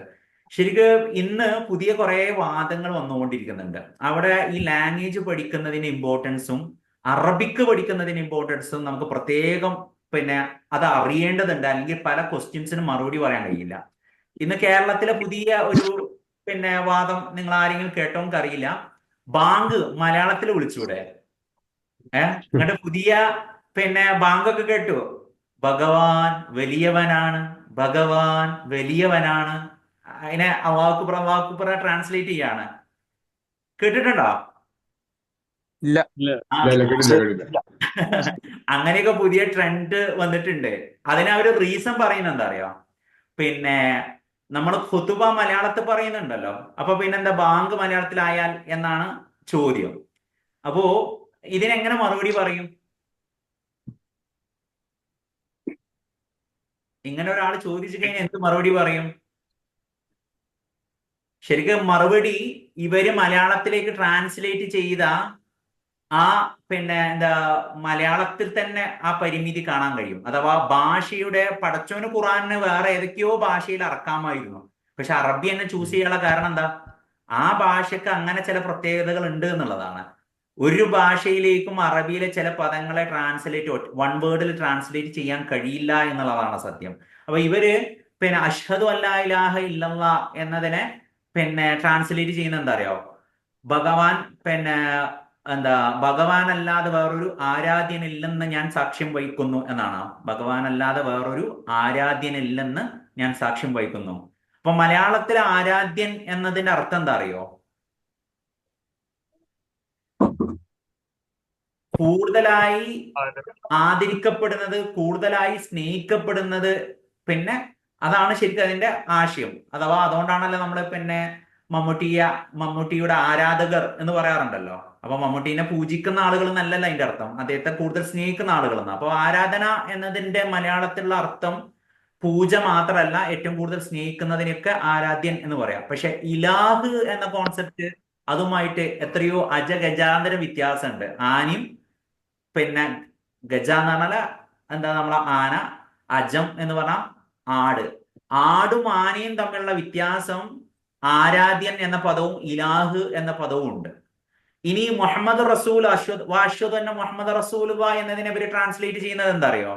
S1: ശരിക്കും ഇന്ന് പുതിയ കുറെ വാദങ്ങൾ വന്നുകൊണ്ടിരിക്കുന്നുണ്ട്. അവിടെ ഈ ലാംഗ്വേജ് പഠിക്കുന്നതിന് ഇമ്പോർട്ടൻസും അറബിക്ക് പഠിക്കുന്നതിന് ഇമ്പോർട്ടൻസും നമുക്ക് പ്രത്യേകം പിന്നെ അത് അറിയേണ്ടതുണ്ട്. അല്ലെങ്കിൽ പല ക്വസ്റ്റ്യൻസിനും മറുപടി പറയാൻ കഴിയില്ല. ഇന്ന് കേരളത്തിലെ പുതിയ ഒരു പിന്നെ വാദം നിങ്ങൾ ആരെങ്കിലും കേട്ടോന്ന് അറിയില്ല. ബാങ്ക് മലയാളത്തിൽ വിളിച്ചൂടെ? എന്നിട്ട് പുതിയ പിന്നെ ബാങ്കൊക്കെ കേട്ടു. ഭഗവാൻ വലിയവനാണ്, ഭഗവാൻ വലിയവനാണ്. അതിനെ അള്ളാഹുക്കുബ്ര ട്രാൻസ്ലേറ്റ് ചെയ്യാണ്. കേട്ടിട്ടുണ്ടോ?
S3: ഇല്ല
S4: ഇല്ല.
S1: ആ,
S2: ഇല്ല കേട്ടില്ല
S1: അങ്ങനെയൊക്കെ പുതിയ ട്രെൻഡ് വന്നിട്ടുണ്ട്. അതിന് അവര് റീസൺ പറയുന്നത് എന്താ അറിയോ? പിന്നെ നമ്മൾ ഖുതുബ മലയാളത്തിൽ പറയുന്നുണ്ടല്ലോ, അപ്പൊ പിന്നെന്താ ബാങ്ക് മലയാളത്തിലായാൽ എന്നാണ് ചോദ്യം. അപ്പോ ഇതിനെങ്ങനെ മറുപടി പറയും? ഇങ്ങനെ ഒരാൾ ചോദിച്ചു കഴിഞ്ഞാൽ എന്ത് മറുപടി പറയും? ശരിക്കും മറുപടി ഇവര് മലയാളത്തിലേക്ക് ട്രാൻസ്ലേറ്റ് ചെയ്ത ആ പിന്നെ എന്താ മലയാളത്തിൽ തന്നെ ആ പരിമിതി കാണാൻ കഴിയും. അഥവാ ഭാഷയുടെ, പടച്ചോന് ഖുറാനിന് വേറെ ഏതൊക്കെയോ ഭാഷയിൽ ഇറക്കാമായിരുന്നു. പക്ഷെ അറബി തന്നെ ചൂസ് ചെയ്യാനുള്ള കാരണം എന്താ? ആ ഭാഷക്ക് അങ്ങനെ ചില പ്രത്യേകതകൾ ഉണ്ട് എന്നുള്ളതാണ്. ഒരു ഭാഷയിലേക്കും അറബിയിലെ ചില പദങ്ങളെ വൺ വേർഡിൽ ട്രാൻസ്ലേറ്റ് ചെയ്യാൻ കഴിയില്ല എന്നുള്ളതാണ് സത്യം. അപ്പൊ ഇവര് പിന്നെ അഷ്ഹദു അല്ലാ ഇലാഹ ഇല്ലല്ലാ എന്നതിനെ പിന്നെ ട്രാൻസ്ലേറ്റ് ചെയ്യുന്ന എന്താ അറിയോ? ഭഗവാൻ പിന്നെ എന്താ, ഭഗവാൻ അല്ലാതെ വേറൊരു ആരാധ്യനില്ലെന്ന് ഞാൻ സാക്ഷ്യം വഹിക്കുന്നു എന്നാണ്. ഭഗവാൻ അല്ലാതെ വേറൊരു ആരാധ്യനില്ലെന്ന് ഞാൻ സാക്ഷ്യം വഹിക്കുന്നു. അപ്പൊ മലയാളത്തിലെ ആരാധ്യൻ എന്നതിന്റെ അർത്ഥം എന്താ അറിയോ? കൂടുതലായി
S4: ആര്?
S1: ആദരിക്കപ്പെടുന്നത്, കൂടുതലായി സ്നേഹിക്കപ്പെടുന്നത്, പിന്നെ അതാണ് ശരിക്കും അതിന്റെ ആശയം. അഥവാ അതുകൊണ്ടാണല്ലോ നമ്മൾ പിന്നെ മമ്മൂട്ടിയുടെ ആരാധകർ എന്ന് പറയാറുണ്ടല്ലോ. അപ്പൊ മമ്മൂട്ടീനെ പൂജിക്കുന്ന ആളുകൾ എന്നല്ലല്ലോ അതിന്റെ അർത്ഥം, അദ്ദേഹത്തെ കൂടുതൽ സ്നേഹിക്കുന്ന ആളുകൾ എന്ന്. അപ്പൊ ആരാധന എന്നതിന്റെ മലയാളത്തിലുള്ള അർത്ഥം പൂജ മാത്രമല്ല, ഏറ്റവും കൂടുതൽ സ്നേഹിക്കുന്നതിനൊക്കെ ആരാധ്യൻ എന്ന് പറയാം. പക്ഷെ ഇലാഹ് എന്ന കോൺസെപ്റ്റ് അതുമായിട്ട് എത്രയോ അജഗജാന്തര വ്യത്യാസമുണ്ട്. ആനയും പിന്നെ ഗജ എന്ന് പറഞ്ഞാൽ എന്താ, നമ്മളെ ആന, അജം എന്ന് പറഞ്ഞാൽ ആട്. ആടും ആനയും തമ്മിലുള്ള വ്യത്യാസം ആരാധ്യൻ എന്ന പദവും ഇലാഹ് എന്ന പദവും ഉണ്ട്. ഇനി മുഹമ്മദ് റസൂൽ അഷ്ഹദു അന്ന മുഹമ്മദ് റസൂൽ എന്നതിനെ ഇവര് ട്രാൻസ്ലേറ്റ് ചെയ്യുന്നത് എന്താ അറിയോ?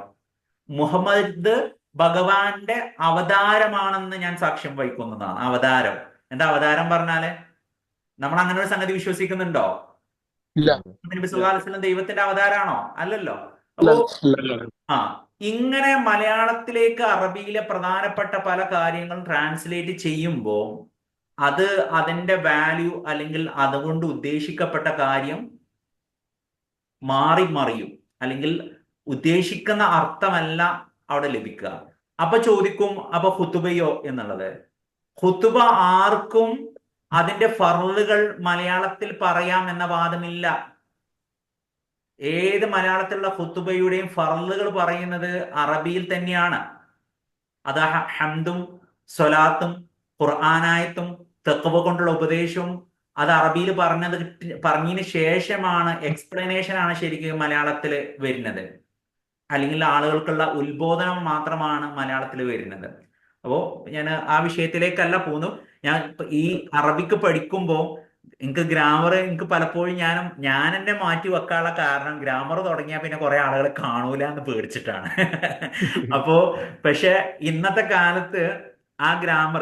S1: മുഹമ്മദ് ഭഗവാന്റെ അവതാരമാണെന്ന് ഞാൻ സാക്ഷ്യം വഹിക്കുന്നതാണ്. അവതാരം എന്താ? അവതാരം പറഞ്ഞാല് നമ്മൾ അങ്ങനെ ഒരു സംഗതി വിശ്വസിക്കുന്നുണ്ടോ?
S2: ഇല്ല.
S1: നബി സല്ലല്ലാഹു അലൈഹി വസല്ലം ദൈവത്തിന്റെ അവതാരാണോ? അല്ലല്ലോ. അപ്പോ ആ ഇങ്ങനെ മലയാളത്തിലേക്ക് അറബിയിലെ പ്രധാനപ്പെട്ട പല കാര്യങ്ങളും ട്രാൻസ്ലേറ്റ് ചെയ്യുമ്പോൾ അത് അതിന്റെ വാല്യൂ അല്ലെങ്കിൽ അതുകൊണ്ട് ഉദ്ദേശിക്കപ്പെട്ട കാര്യം മാറി മറിയും, അല്ലെങ്കിൽ ഉദ്ദേശിക്കുന്ന അർത്ഥമല്ല അവിടെ ലഭിക്കുക. അപ്പൊ ചോദിക്കും, അപ്പൊ ഖുതുബയോ എന്നുള്ളത്? ഖുതുബ ആർക്കും അതിന്റെ ഫർളുകൾ മലയാളത്തിൽ പറയാം എന്ന വാദമില്ല. ഏത് മലയാളത്തിലുള്ള ഖുതുബയുടെയും ഫർളുകൾ പറയുന്നത് അറബിയിൽ തന്നെയാണ്. അത് ഹംദും സ്വലാത്തും ഖുർആനായത്തും തഖ്വ കൊണ്ടുള്ള ഉപദേശവും അത് അറബിയിൽ പറഞ്ഞതിന് ശേഷമാണ് എക്സ്പ്ലനേഷൻ ആണ് ശരിക്കും മലയാളത്തിൽ വരുന്നത്, അല്ലെങ്കിൽ ആളുകൾക്കുള്ള ഉത്ബോധനം മാത്രമാണ് മലയാളത്തിൽ വരുന്നത്. അപ്പോൾ ഞാൻ ആ വിഷയത്തിലേക്കല്ല പോകുന്നു. ഞാൻ ഈ അറബിക്ക് പഠിക്കുമ്പോൾ എനിക്ക് ഗ്രാമർ, എനിക്ക് പലപ്പോഴും ഞാൻ എന്നെ മാറ്റി വെക്കാനുള്ള കാരണം ഗ്രാമർ തുടങ്ങിയാൽ പിന്നെ കുറെ ആളുകൾ കാണൂല എന്ന് പേടിച്ചിട്ടാണ്. അപ്പോ പക്ഷെ ഇന്നത്തെ കാലത്ത് ആ ഗ്രാമർ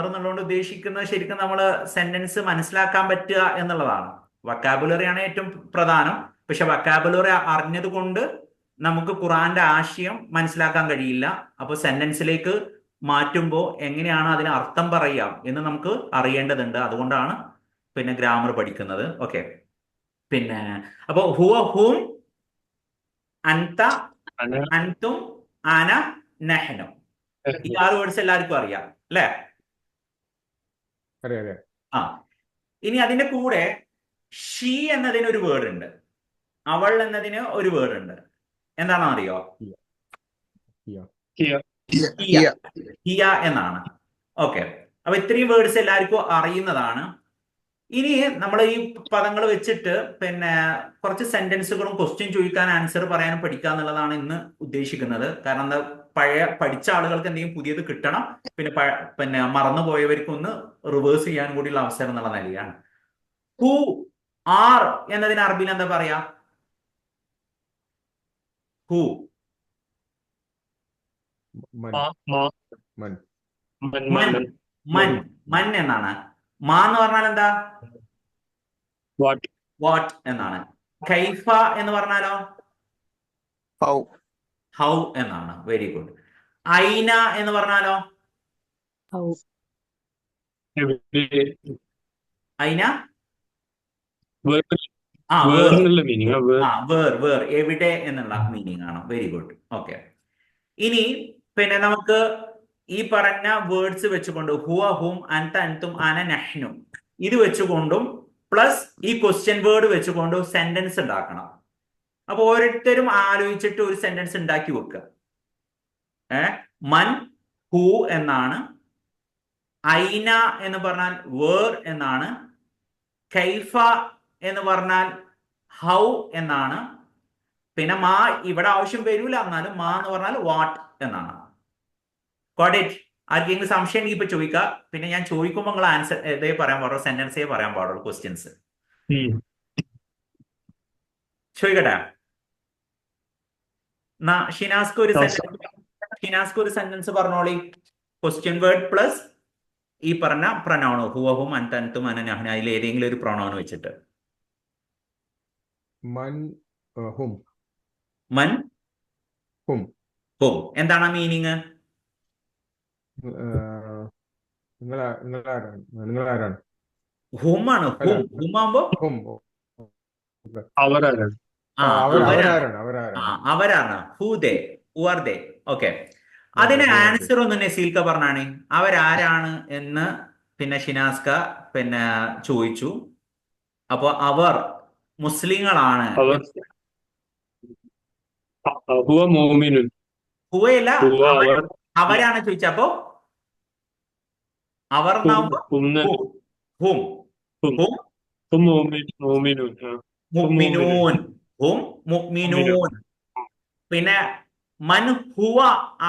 S1: എന്നുള്ളതുകൊണ്ട് ഉദ്ദേശിക്കുന്നത് ശരിക്കും നമ്മൾ സെന്റൻസ് മനസ്സിലാക്കാൻ പറ്റുക എന്നുള്ളതാണ്. വൊക്കാബുലറി ആണ് ഏറ്റവും പ്രധാനം. പക്ഷെ വൊക്കാബുലറി അറിഞ്ഞത് കൊണ്ട് നമുക്ക് ഖുറാന്റെ ആശയം മനസ്സിലാക്കാൻ കഴിയില്ല. അപ്പൊ സെന്റൻസിലേക്ക് മാറ്റുമ്പോൾ എങ്ങനെയാണ് അതിന് അർത്ഥം പറയാം എന്ന് നമുക്ക് അറിയേണ്ടതുണ്ട്. അതുകൊണ്ടാണ് പിന്നെ ഗ്രാമർ പഠിക്കുന്നത്. ഓക്കെ, പിന്നെ അപ്പൊ ഹുവ, ഹും, അൻത, അൻതും, അന, നഹ്നു. ഈ 6 വേർഡ്സ് എല്ലാവർക്കും അറിയാം അല്ലേ?
S2: അറിയാം.
S1: ആ, ഇനി അതിന്റെ കൂടെ ഷീ എന്നതിന് ഒരു വേർഡ് ഉണ്ട്, അവൾ എന്നതിന് ഒരു വേർഡ് ഉണ്ട്. എന്താണെന്ന് അറിയോ? ഹിയ എന്നാണ്. ഓക്കെ, അപ്പൊ ഇത്രയും വേർഡ്സ് എല്ലാവർക്കും അറിയുന്നതാണ്. ഇനി നമ്മൾ ഈ പദങ്ങൾ വെച്ചിട്ട് പിന്നെ കുറച്ച് സെന്റൻസുകളും ക്വസ്റ്റ്യൻ ചോദിക്കാൻ ആൻസർ പറയാനും പഠിക്കുക എന്നുള്ളതാണ് ഇന്ന് ഉദ്ദേശിക്കുന്നത്. കാരണം എന്താ, പഠിച്ച ആളുകൾക്ക് എന്തെങ്കിലും പുതിയത് കിട്ടണം, പിന്നെ മറന്നുപോയവർക്ക് ഒന്ന് റിവേഴ്സ് ചെയ്യാൻ കൂടിയുള്ള അവസരം എന്നുള്ള നിലയാണ്. ഹു, ആർ എന്നതിന് അറബിയിൽ എന്താ പറയാ? ഹു, മൻ എന്നാണ്. മാ എന്ന് പറഞ്ഞാൽ എന്താ? വാട്ട് എന്നാണ്. കൈഫ എന്ന് പറഞ്ഞാലോ? ഹൗ എന്നാണ്. Very good. ഐന എന്ന് പറഞ്ഞാലോ? ഐന വേർ, എവിടെ എന്നുള്ള മീനിങ് ആണ്. Very good. ഓക്കെ, ഇനി പിന്നെ നമുക്ക് ഈ പറഞ്ഞ വേർഡ്സ് വെച്ചുകൊണ്ട് ഹുവ, ഹും, അൻത, അൻതും, അന, നഹ്നു ഇത് വെച്ചുകൊണ്ടും പ്ലസ് ഈ ക്വസ്റ്റ്യൻ വേർഡ് വെച്ചുകൊണ്ടും സെന്റൻസ് ഉണ്ടാക്കണം. അപ്പൊ ഓരോരുത്തരും ആലോചിച്ചിട്ട് ഒരു സെന്റൻസ് ഉണ്ടാക്കി വെക്കുക. മൻ, ഹു എന്നാണ്. ഐന എന്ന് പറഞ്ഞാൽ വേർ എന്നാണ്. കൈഫ എന്ന് പറഞ്ഞാൽ ഹൗ എന്നാണ്. പിന്നെ മാ ഇവിടെ ആവശ്യം വരൂല, എന്നാലും മാ എന്ന് പറഞ്ഞാൽ വാട്ട് എന്നാണ്. Got it? ആർക്കെങ്കിലും സംശയം ഉണ്ടെങ്കിൽ ഇപ്പൊ ചോദിക്കുക. പിന്നെ ഞാൻ ചോദിക്കുമ്പോൾ നിങ്ങൾ ആൻസർ ഇതേ പറയാൻ പാടുള്ളൂ, സെന്റൻസേ പറയാൻ പാടുള്ളൂ. ക്വസ്റ്റ്യൻസ് ചോദിക്കട്ടെ? ഷിനാസ്ക്ക് ഒരു സെന്റൻസ് പറഞ്ഞോളി. ക്വസ്റ്റ്യൻ വേർഡ് പ്ലസ് ഈ പറഞ്ഞ പ്രൊനൗൺ ഹുവ, ഹും, അൻത, അൻതും, അന, നഹ്നു അതിൽ ഏതെങ്കിലും ഒരു പ്രൊനൗൺ വെച്ചിട്ട്.
S2: മൻ, ഹും.
S1: മൻ,
S2: ഹും.
S1: ഹും എന്താണ് മീനിങ്?
S2: നിങ്ങളാരാണ്?
S1: ഹും ആണ്. ഹും ആകുമ്പോ
S2: ഹും.
S4: അവരാണ്.
S1: ആ അവരാണ്.
S2: അവരാരാണ്?
S1: അവരാണ്. Who they, who are they. Okay,
S2: okay,
S1: അതിന്
S2: ഹൂ ആർ ദേ?
S1: ആൻസർ ഒന്ന് നസീൽക്ക പറഞ്ഞാണ്. അവരാരാണ് എന്ന് പിന്നെ ഷിനാസ്ക പിന്നെ ചോദിച്ചു. അപ്പൊ അവർ മുസ്ലിങ്ങളാണ്.
S4: അവർ ഹുവ മോമിനുൻ.
S1: ഹുവയല്ല,
S4: ഹുവ അവർ
S1: അവരാണ് ചോദിച്ചപ്പോ അവർ
S4: ഹും
S1: എന്നാവുമ്പോ
S4: ഹുംന
S1: ഹും
S4: ഹും
S1: ഹും
S4: ഹും മോമിനുൻ. ഹും മോമിനുൻ.
S1: മുഅ്മിനൂൻ. ഹും
S4: മോമിനുൻ.
S1: മുഅ്മിനൂൻ. പിന്നെ മൻ ഹുവ,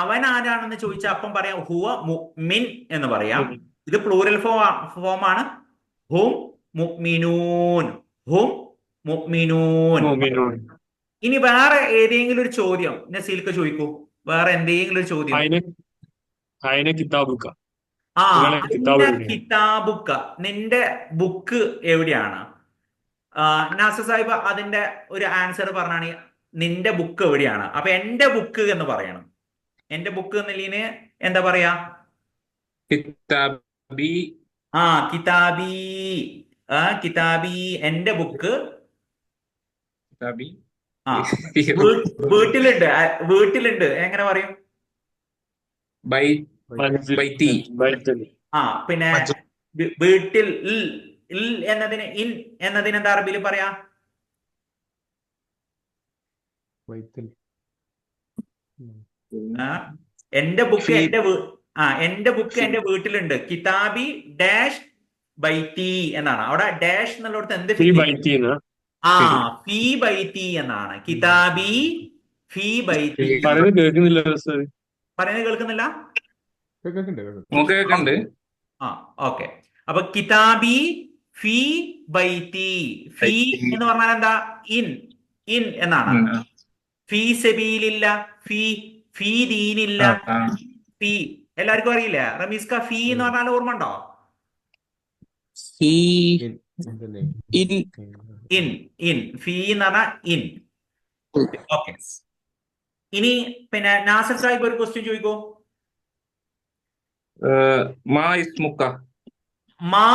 S1: അവൻ ആരാണെന്ന് ചോദിച്ചാൽ അപ്പം പറയാം ഹുവ മുഅ്മിൻ എന്ന് പറയാം. ഇത് പ്ലൂറൽ ഫോമാണ്. ഹും മുഅ്മിനൂൻ. ഹും മുഅ്മിനൂൻ.
S4: മോമിനുൻ.
S1: ഇനി വേറെ ഏതെങ്കിലും ഒരു ചോദ്യം നസീൽക്ക് ചോദിക്കൂ. വേറെ എന്തെങ്കിലും ഒരു ചോദ്യം.
S4: അയിന കിതാബുക്ക.
S1: ആ,
S4: നിങ്ങളെ കിതാബ്
S1: നിന്റെ
S4: എവിടെയാണ്?
S1: കിതാബുക്ക, നിന്റെ ബുക്ക് എവിടെയാണ്? നാസർ സാഹിബ് അതിന്റെ ഒരു ആൻസർ പറഞ്ഞാണ്. നിന്റെ ബുക്ക് എവിടെയാണ്? അപ്പൊ എന്റെ ബുക്ക് എന്ന് പറയണം. എന്റെ ബുക്ക് എന്നതിന് എന്താ പറയാ?
S8: കിതാബി.
S1: ആ, കിതാബി. കിതാബി, എന്റെ ബുക്ക്.
S8: കിതാബി.
S1: ആ, വീട്ടിലുണ്ട്. വീട്ടിലുണ്ട് എങ്ങനെ പറയും?
S8: ബൈത്തി.
S1: ആ, പിന്നെ വീട്ടിൽ എന്നതിന് ഇൻ എന്നതിന് എന്താ അറബിയിൽ പറയാ?
S2: വൈത്തിൽ.
S1: എന്റെ ബുക്ക് എന്റെ ബുക്ക് എന്റെ വീട്ടിലുണ്ട്. കിതാബി ഡാഷ് ബൈത്തി എന്നാണ്. അവിടെ ഡാഷ് എന്നുള്ളടത്ത് എന്ത്
S4: ഫീ ബൈത്തി എന്നാ?
S1: ഫീ ബൈത്തി എന്നാണ്. കിതാബി ഫീ ബൈത്തി.
S4: പറയുന്നത് കേൾക്കുന്നില്ല ഉസ്താദ്.
S1: പറയുന്നത് കേൾക്കുന്നില്ല?
S8: കേൾക്കുന്നുണ്ട്.
S1: ആ, ഓക്കെ. അപ്പൊ കിതാബി ഫീ ബൈത്തി. ഫീ എന്ന് പറഞ്ഞാൽ എന്താ? ഇൻ എന്നാണ്. ഫീ സബീലില്ല, ഫീ ദീനില്ല. ഫീ എല്ലാവർക്കും അറിയില്ല. റമീസ്ക ഫീ എന്ന് പറഞ്ഞാൽ ഓർമ്മ ഉണ്ടോ? ഇൻ ഫീ എന്ന് പറഞ്ഞാൽ ഇൻ. ഓക്കെ, ഇനി പിന്നെ നാസിർ സാഹിബ് ഒരു ക്വസ്റ്റ്യൻ ചോദിക്കൂ.
S8: മാ ഇസ്മുക്ക.
S1: മാ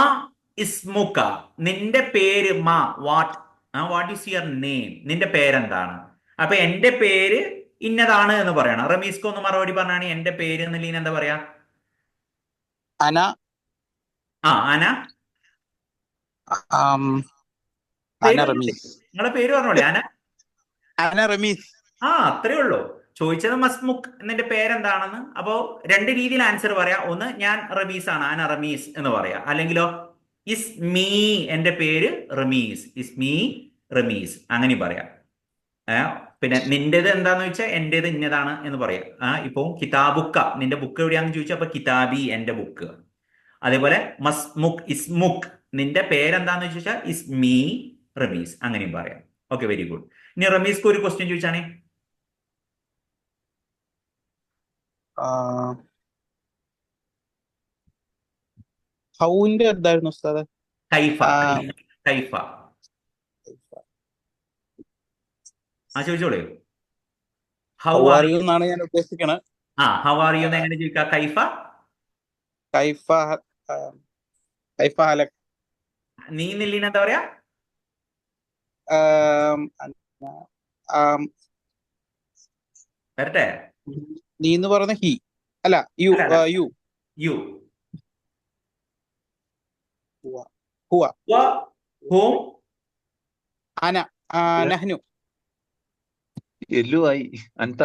S1: ഇസ്മുക്ക, നിന്റെ പേര്. മാ, വാട്ട് ഈസ് യുവർ നെയിം? നിന്റെ പേരെന്താണ്? അപ്പൊ എന്റെ പേര് ഇന്നതാണ് എന്ന് പറയണം. റമീസ്ക്ക് ഒന്ന് മറുപടി പറഞ്ഞാണ്. എന്റെ പേര് എന്നതിന് എന്താ പറയാ?
S9: അന.
S1: അന.
S9: അന റമീസ്.
S1: നിങ്ങളെ പേര് പറഞ്ഞോളെ.
S9: അന റമീസ്.
S1: അത്രേ ഉള്ളൂ. ചോദിച്ചത് മസ്മുക്ക്, നിന്റെ പേരെന്താണെന്ന്. അപ്പോ രണ്ട് രീതിയിൽ ആൻസർ പറയാം. ഒന്ന്, ഞാൻ റമീസ് ആണ്, അന റമീസ് എന്ന് പറയാം. അല്ലെങ്കിലോ ഇസ്മീ, എന്റെ പേര് റമീസ്, ഇസ്മീ റമീസ്, അങ്ങനെ പറയാം. പിന്നെ നിന്റേത് എന്താന്ന് ചോദിച്ചാൽ എന്റേത് ഇന്നതാണ് എന്ന് പറയാം. ഇപ്പൊ കിതാബുക്ക, നിന്റെ ബുക്ക് എവിടെയാണെന്ന് ചോദിച്ചാൽ അപ്പൊ കിതാബി, എന്റെ ബുക്ക്. അതേപോലെ മസ്മുക്ക്, ഇസ്മുക്ക്, നിന്റെ പേരെന്താന്ന് ചോദിച്ചാൽ ഇസ്മീ റമീസ്, അങ്ങനെയും പറയാം. Okay, very good. ഇനി റമീസ്ക്ക് ഒരു ക്വസ്റ്റ്യൻ ചോദിച്ചാണേ.
S9: ഹൗന്റെ എന്തായിരുന്നു ഉസ്താദ്?
S1: കൈഫ. ചോദിച്ചോളൂ.
S9: ഹൗ ആർ യു എന്നാണ് ഞാൻ ഉദ്ദേശിക്കണത്.
S1: ഹൗ ആർ യു എന്ന് എങ്ങനെ ചോദിക്കാം?
S9: കൈഫ ഹലക്.
S1: നീ നില്ലിന് എന്താ പറയാ? വരട്ടെ.
S9: നീ എന്ന് പറഞ്ഞ ഹി അല്ല, യു. ഹുവ.
S1: ഹും.
S9: അന. നഹ്നു.
S6: എല്ലുമായി. അൻത.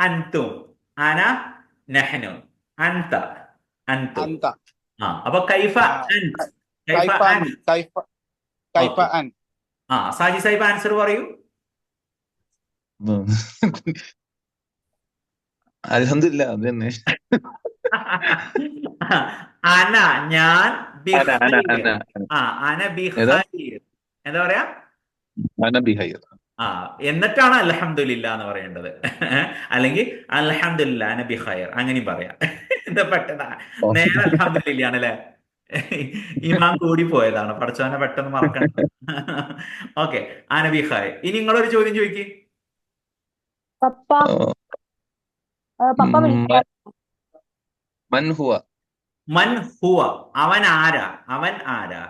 S1: അൻതും. അന നഹ്നു. അൻതും. അപ്പൊ കൈഫ അൻ. സാജി സാഹിബ് ആൻസർ പറയൂ.
S6: അൽഹംദുലില്ലാ, അത് തന്നെ.
S1: അന, ഞാൻ. അന ബിഖൈർ. എന്താ പറയാ?
S6: അന ബിഖൈർ.
S1: എന്നിട്ടാണ് അൽഹംദുലില്ലാ എന്ന് പറയേണ്ടത്. അല്ലെങ്കിൽ അൽഹംദുലില്ലാ അന ബിഖൈർ, അങ്ങനെയും പറയാം. എന്താ പെട്ടെന്ന് നേരെ അൽഹംദുലില്ലാ ആണല്ലേ? ഇമാം കൂടി പോയതാണ്. പഠിച്ചവനെ പെട്ടെന്ന് മറക്കണം. ഓക്കെ, അന ബിഖൈർ. ഇനി നിങ്ങളൊരു ചോദ്യം ചോദിക്ക്.
S7: പപ്പ വിളിക്കാൻ.
S6: മൻ ഹുവ.
S1: മൻ ഹുവ, അവൻ ആരാ, അവൻ ആരാ.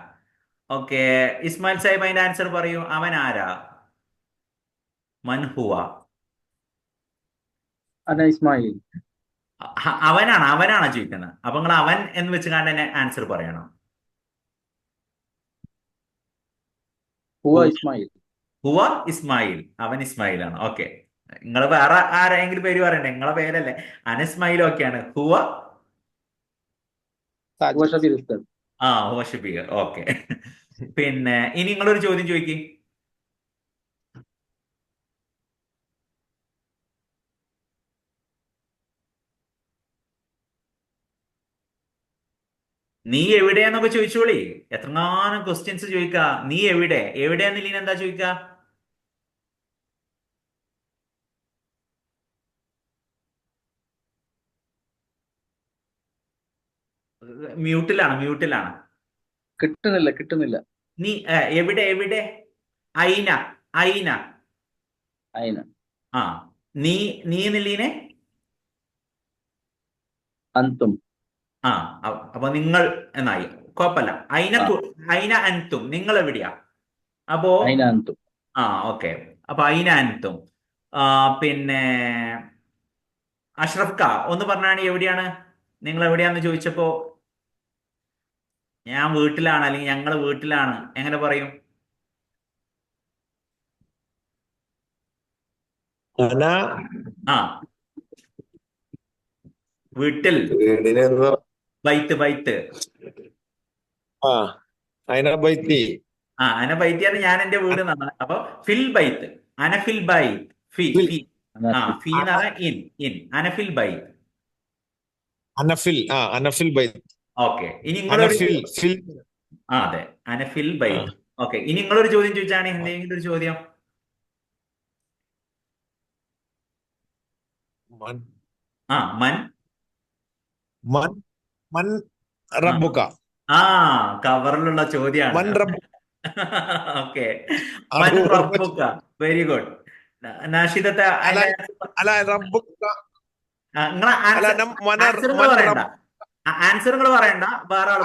S1: ഓക്കെ, ഇസ്മായിൽ സാഹിബ് അതിന്റെ ആൻസർ പറയൂ. അവൻ ആരാ? മൻ ഹുവ.
S3: أنا إسماعيل.
S1: അവനാണോ ചോദിക്കുന്നത്? അപ്പൊ നിങ്ങൾ അവൻ എന്ന് വെച്ച് കണ്ട് തന്നെ ആൻസർ പറയണം.
S3: هو إسماعيل.
S1: ഹുവ ഇസ്മായിൽ, അവൻ ഇസ്മായിൽ ആണ്. ഓക്കെ, നിങ്ങൾ വേറെ ആരെങ്കിലും പേര് പറയണ്ടേ? നിങ്ങളെ പേരല്ലേ? അനസ്മായിൽ ഒക്കെയാണ്. ഹുവ
S3: هو شبير أستاذ.
S1: ഹുവ ഷബീർ. ഓക്കെ, പിന്നെ ഇനി നിങ്ങളൊരു ചോദ്യം ചോദിക്കും. നീ എവിടെയാന്നൊക്കെ ചോദിച്ചോളി. എത്രങ്ങാനും ക്വസ്റ്റ്യൻസ് ചോദിക്കാ. നീ എവിടെയാന്നില്ല എന്താ ചോദിക്കാ? മ്യൂട്ടിലാണ്.
S3: കിട്ടുന്നില്ല.
S1: നീ എവിടെ? ഐന.
S3: أين
S1: ആ, നീ എന്നില്ലീനെ.
S3: أنتم.
S1: ആ, അപ്പൊ നിങ്ങൾ എന്നായി. കുഴപ്പമില്ല.
S3: ആ.
S1: ഐന അൻതും, നിങ്ങൾ എവിടെയാ? അപ്പോ
S3: أين أنتم.
S1: ഓക്കെ, അപ്പൊ ഐന അൻതും. പിന്നെ അഷ്റഫ് ക ഒന്ന് പറഞ്ഞാണ് എവിടെയാണ് നിങ്ങൾ എവിടെയാന്ന് ചോദിച്ചപ്പോ ഞാൻ വീട്ടിലാണ് അല്ലെങ്കിൽ ഞങ്ങൾ വീട്ടിലാണ് എങ്ങനെ പറയും? ആ, വീട്ടിൽ. ബൈത്ത്.
S2: അതിനെ പറ്റി
S1: അന ബൈത്തിയാണ് ഞാൻ എന്റെ വീട് എന്നാണ്. അപ്പൊ ഫിൽ ബൈത്ത്, അനഫിൽ ബൈത്ത്. ഫി ഫി ഫി എന്ന് പറഞ്ഞാൽ ഇൻ അനഫിൽ ബൈത്ത്.
S2: അനഫിൽ ബൈത്ത്.
S1: ഓക്കെ, ഇനി നിങ്ങളൊരു
S2: ഫിൽ.
S1: അതെ, അനഫിൽ ബൈത്ത്. ഓക്കെ, ഇനി നിങ്ങളൊരു ചോദ്യം ചോദിച്ചാണ്. എന്തെങ്കിലും ഒരു ചോദ്യം.
S2: മൻ റബ്ബുക.
S1: കവറിലുള്ള ചോദ്യമാണ്. ഓക്കെ, മൻ റബ്ബുക. Very good. നാഷിദത്തെ ആൻസറുകൾ പറയണ്ട, വേറെ ആൾ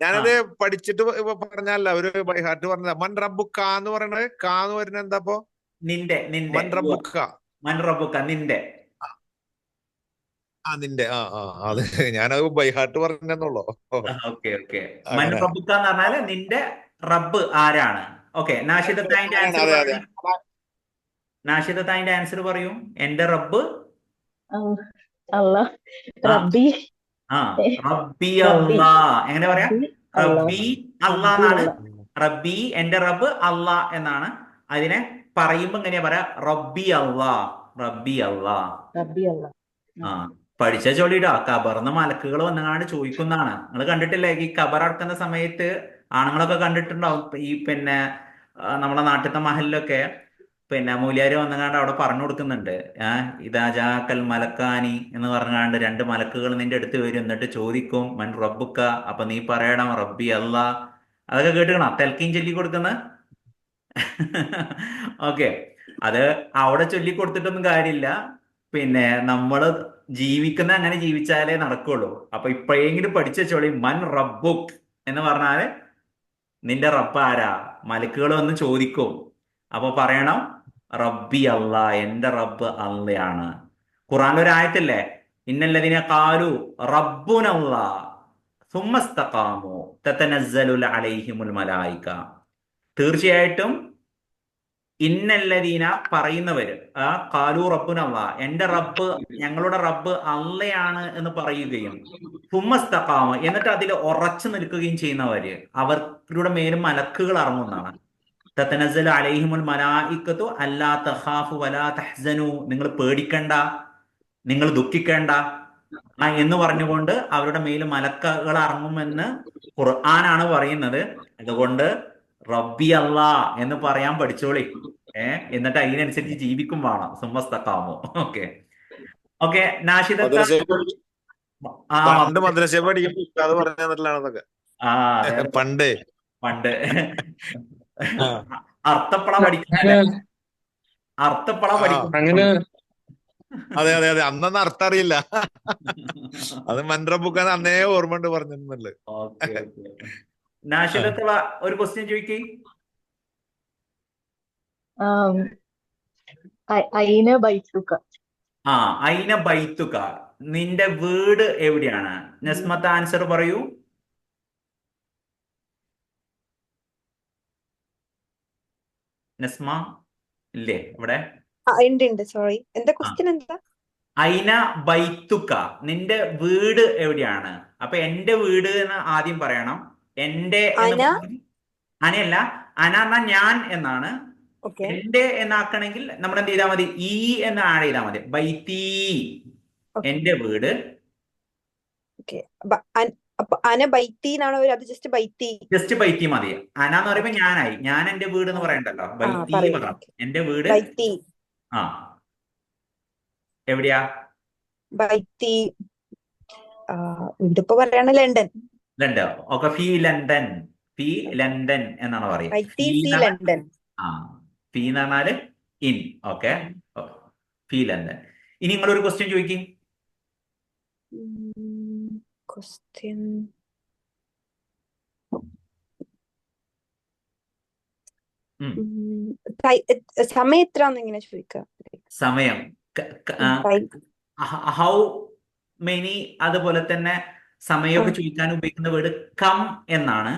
S2: ഞാനത് പഠിച്ചിട്ട് പറഞ്ഞല്ല, ഒരു ബൈഹാർട്ട് പറഞ്ഞ മൻ റബ്ബുക്ക എന്ന് പറയണത്. കാന്ന് വരുന്നത് എന്താ?
S1: നിന്റെ.
S2: മൻ റബ്ബുക്ക
S1: നിന്റെ.
S2: നിന്റെ. അത് ഞാനത് ബൈഹാർട്ട് പറഞ്ഞെന്നുള്ളൂ.
S1: ഓക്കെ. മൻ റബ്ബുക്ക എന്ന് പറഞ്ഞാല് നിന്റെ റബ്ബ് ആരാണ്. ഓക്കെ, നാഷിദത്തായിന്റെ ആൻസർ പറയൂ. എന്റെ റബ്ബ്
S7: അല്ലാഹ്. റബ്ബി.
S1: റബ്ബി അല്ലാ. എങ്ങനെ പറയാ? റബ്ബി അല്ലാ എന്നാണ്. റബ്ബി എന്റെ റബ്ബ്, അല്ലാ എന്നാണ്. അതിനെ പറയുമ്പോ എങ്ങനെയാ പറയാ? റബ്ബി അല്ലാ. പഠിച്ച ചോളിയിടാ. കബർന്ന് മലക്കുകൾ വന്നങ്ങാണ്ട് ചോദിക്കുന്നതാണ്. നിങ്ങൾ കണ്ടിട്ടില്ലേ? ഈ കബർ അടക്കുന്ന സമയത്ത് ആണുങ്ങളൊക്കെ കണ്ടിട്ടുണ്ടാവും. ഈ പിന്നെ നമ്മളെ നാട്ടിലത്തെ മഹലിലൊക്കെ പിന്നെ മൂല്യാര് വന്നങ്ങാണ്ട് അവിടെ പറഞ്ഞു കൊടുക്കുന്നുണ്ട്. ഇതാ ജാക്കൽ മലക്കാനി എന്ന് പറഞ്ഞാണ്ട് 2 മലക്കുകൾ നിന്റെ അടുത്ത് വരും. എന്നിട്ട് ചോദിക്കും മൻ റബ്ബുക്ക. അപ്പൊ നീ പറയണം റബ്ബി അല്ലാ. അതൊക്കെ കേട്ടുകണോ? തെൽക്കീൻ ചൊല്ലി കൊടുക്കുന്ന. ഓക്കെ, അത് അവിടെ ചൊല്ലിക്കൊടുത്തിട്ടൊന്നും കാര്യമില്ല. പിന്നെ നമ്മള് ജീവിക്കുന്ന അങ്ങനെ ജീവിച്ചാലേ നടക്കുള്ളൂ. അപ്പൊ ഇപ്പോഴെങ്കിലും പഠിച്ച ചോളി. മൻ റബ്ബുക്ക് എന്ന് പറഞ്ഞാല് നിന്റെ റബ്ബ് ആരാ? മലക്കുകൾ വന്ന് ചോദിക്കും. അപ്പൊ പറയണം റബ്ബി അല്ലാ, എന്റെ റബ്ബ് അല്ലയാണ്. ഖുറാനിൽ ഒരു ആയത്തില്ലേ? ഇന്നല്ലദീന ഖാലു റബ്ബുനല്ലാ സുമ്മസ്തഖാമു തതനസ്സലു അലൈഹിമുൽ മലായിക. തീർച്ചയായിട്ടും ഇന്നല്ലദീന പറയുന്നവര് ഖാലു റബ്ബുനല്ലാ, എന്റെ റബ്ബ്, ഞങ്ങളുടെ റബ്ബ് അല്ലയാണ് എന്ന് പറയുകയും സുമ്മസ്തഖാമു എന്നിട്ട് അതിൽ ഉറച്ചു നിൽക്കുകയും ചെയ്യുന്നവര്, അവരുടെ മേലും മലക്കുകൾ ഇറങ്ങുന്നതാണ്. തതനസ്സലു അലൈഹിമുൽ മലായികത്തു അല്ലാ തഖാഫു വലാ തഹ്സനു. നിങ്ങൾ പേടിക്കണ്ട, നിങ്ങൾ ദുഃഖിക്കേണ്ട എന്ന് പറഞ്ഞുകൊണ്ട് അവരുടെ മേൽ മലക്കുകൾ ഇറങ്ങുമെന്ന് ഖുർആനാണ് പറയുന്നത്. അതുകൊണ്ട് റബ്ബി അല്ലാ എന്ന് പറയാൻ പഠിച്ചോളി. എന്നിട്ട് അതിനനുസരിച്ച് ജീവിക്കും വേണം. സുമ്മസ്തഖാമു. ഓക്കെ. നാഷിദത്ത
S2: പണ്ട് മദ്രസ പഠിക്കുമ്പോ അത് പറഞ്ഞു തന്നിട്ടില്ലാണെന്നൊക്കെ. പണ്ട്
S1: അർത്ഥപ്പള പഠിക്കുന്നല്ലേ? അർത്ഥപ്പള പഠിക്കും.
S4: അങ്ങനെ
S2: അതെ അതെ അതെ, അന്നൊന്നും അർത്ഥം അറിയില്ല. അത് മൻറബുക്കാന്ന് അന്നേ ഓർമ്മ ഉണ്ട് പറഞ്ഞിരുന്നല്ലേ.
S1: Okay okay. നാഷിദത്തുള്ള ഒരു ക്വസ്റ്റ്യൻ ചോദിക്കേ.
S7: അയിന ബൈത്തുക.
S1: ആ, അയിന ബൈത്തുക, നിന്റെ വീട് എവിടെയാണ്? നസ്മത്ത് ആൻസർ പറയൂ. നസ്മ ഇല്ലേ ഇവിടെ?
S10: ഉണ്ട് സോറി, എന്താ
S1: ആ,
S10: ക്വസ്റ്റ്യൻ എന്താ?
S1: അയിന ബൈത്തുക, നിന്റെ വീട് എവിടെയാണ്? അപ്പൊ എന്റെ വീട് എന്ന് ആദ്യം പറയണം. എന്റെ എന്ന്
S10: അന
S1: പറഞ്ഞാൽ അനയല്ല, അന എന്നാ ഞാൻ എന്നാണ്.
S10: ഓക്കെ
S1: എന്റെ എന്നാക്കണമെങ്കിൽ നമ്മൾ എന്ത് ചെയ്താൽ മതി? ഈ എന്ന് ആഡ് ചെയ്താൽ മതി. ബൈത്തി,
S10: ഓക്കെ
S1: എന്റെ വീട്.
S10: ഓക്കെ. അപ്പൊ അന ബൈത്തി എന്നാണോ അത്? ജസ്റ്റ് ബൈത്തി.
S1: ജസ്റ്റ് ബൈത്തി മതി. അന എന്ന് പറയുമ്പോ
S10: ഓക്കെ
S1: ഞാനായി, ഞാൻ എന്റെ വീട് എന്ന്
S10: ആ
S1: പറയണ്ടല്ലോ.
S10: ആ
S1: ബൈത്തി
S10: പറയൂ.
S1: പറയണം.
S10: ഓക്കെ
S1: എന്റെ വീട്
S10: ബൈത്തി.
S1: ആ എവിടെയാ?
S10: ബൈത്തി വീടിപ്പോ പറയണ ലണ്ടൻ.
S1: ലണ്ടൻ. ഓക്കെ, ഫി ലണ്ടൻ. ഫി ലണ്ടൻ എന്നാണ് പറയുക.
S10: ബൈത്തി
S1: ഫി
S10: സി
S1: എന്ന് പറഞ്ഞാൽ
S10: ലണ്ടൻ.
S1: ആ, ഫി എന്ന് പറഞ്ഞാല് ഇൻ. Okay, phi London. ഇനി നിങ്ങളൊരു ക്വസ്റ്റ്യൻ ചോദിക്കും.
S10: ക്വസ്റ്റ്യൻ സമയം എത്രാന്ന് ഇങ്ങനെ ചോദിക്കാം.
S1: സമയം ഹൗ മെനി, അതുപോലെ തന്നെ സമയമൊക്കെ ചോദിക്കാൻ ഉപയോഗിക്കുന്ന വേർഡ് കം എന്നാണ്.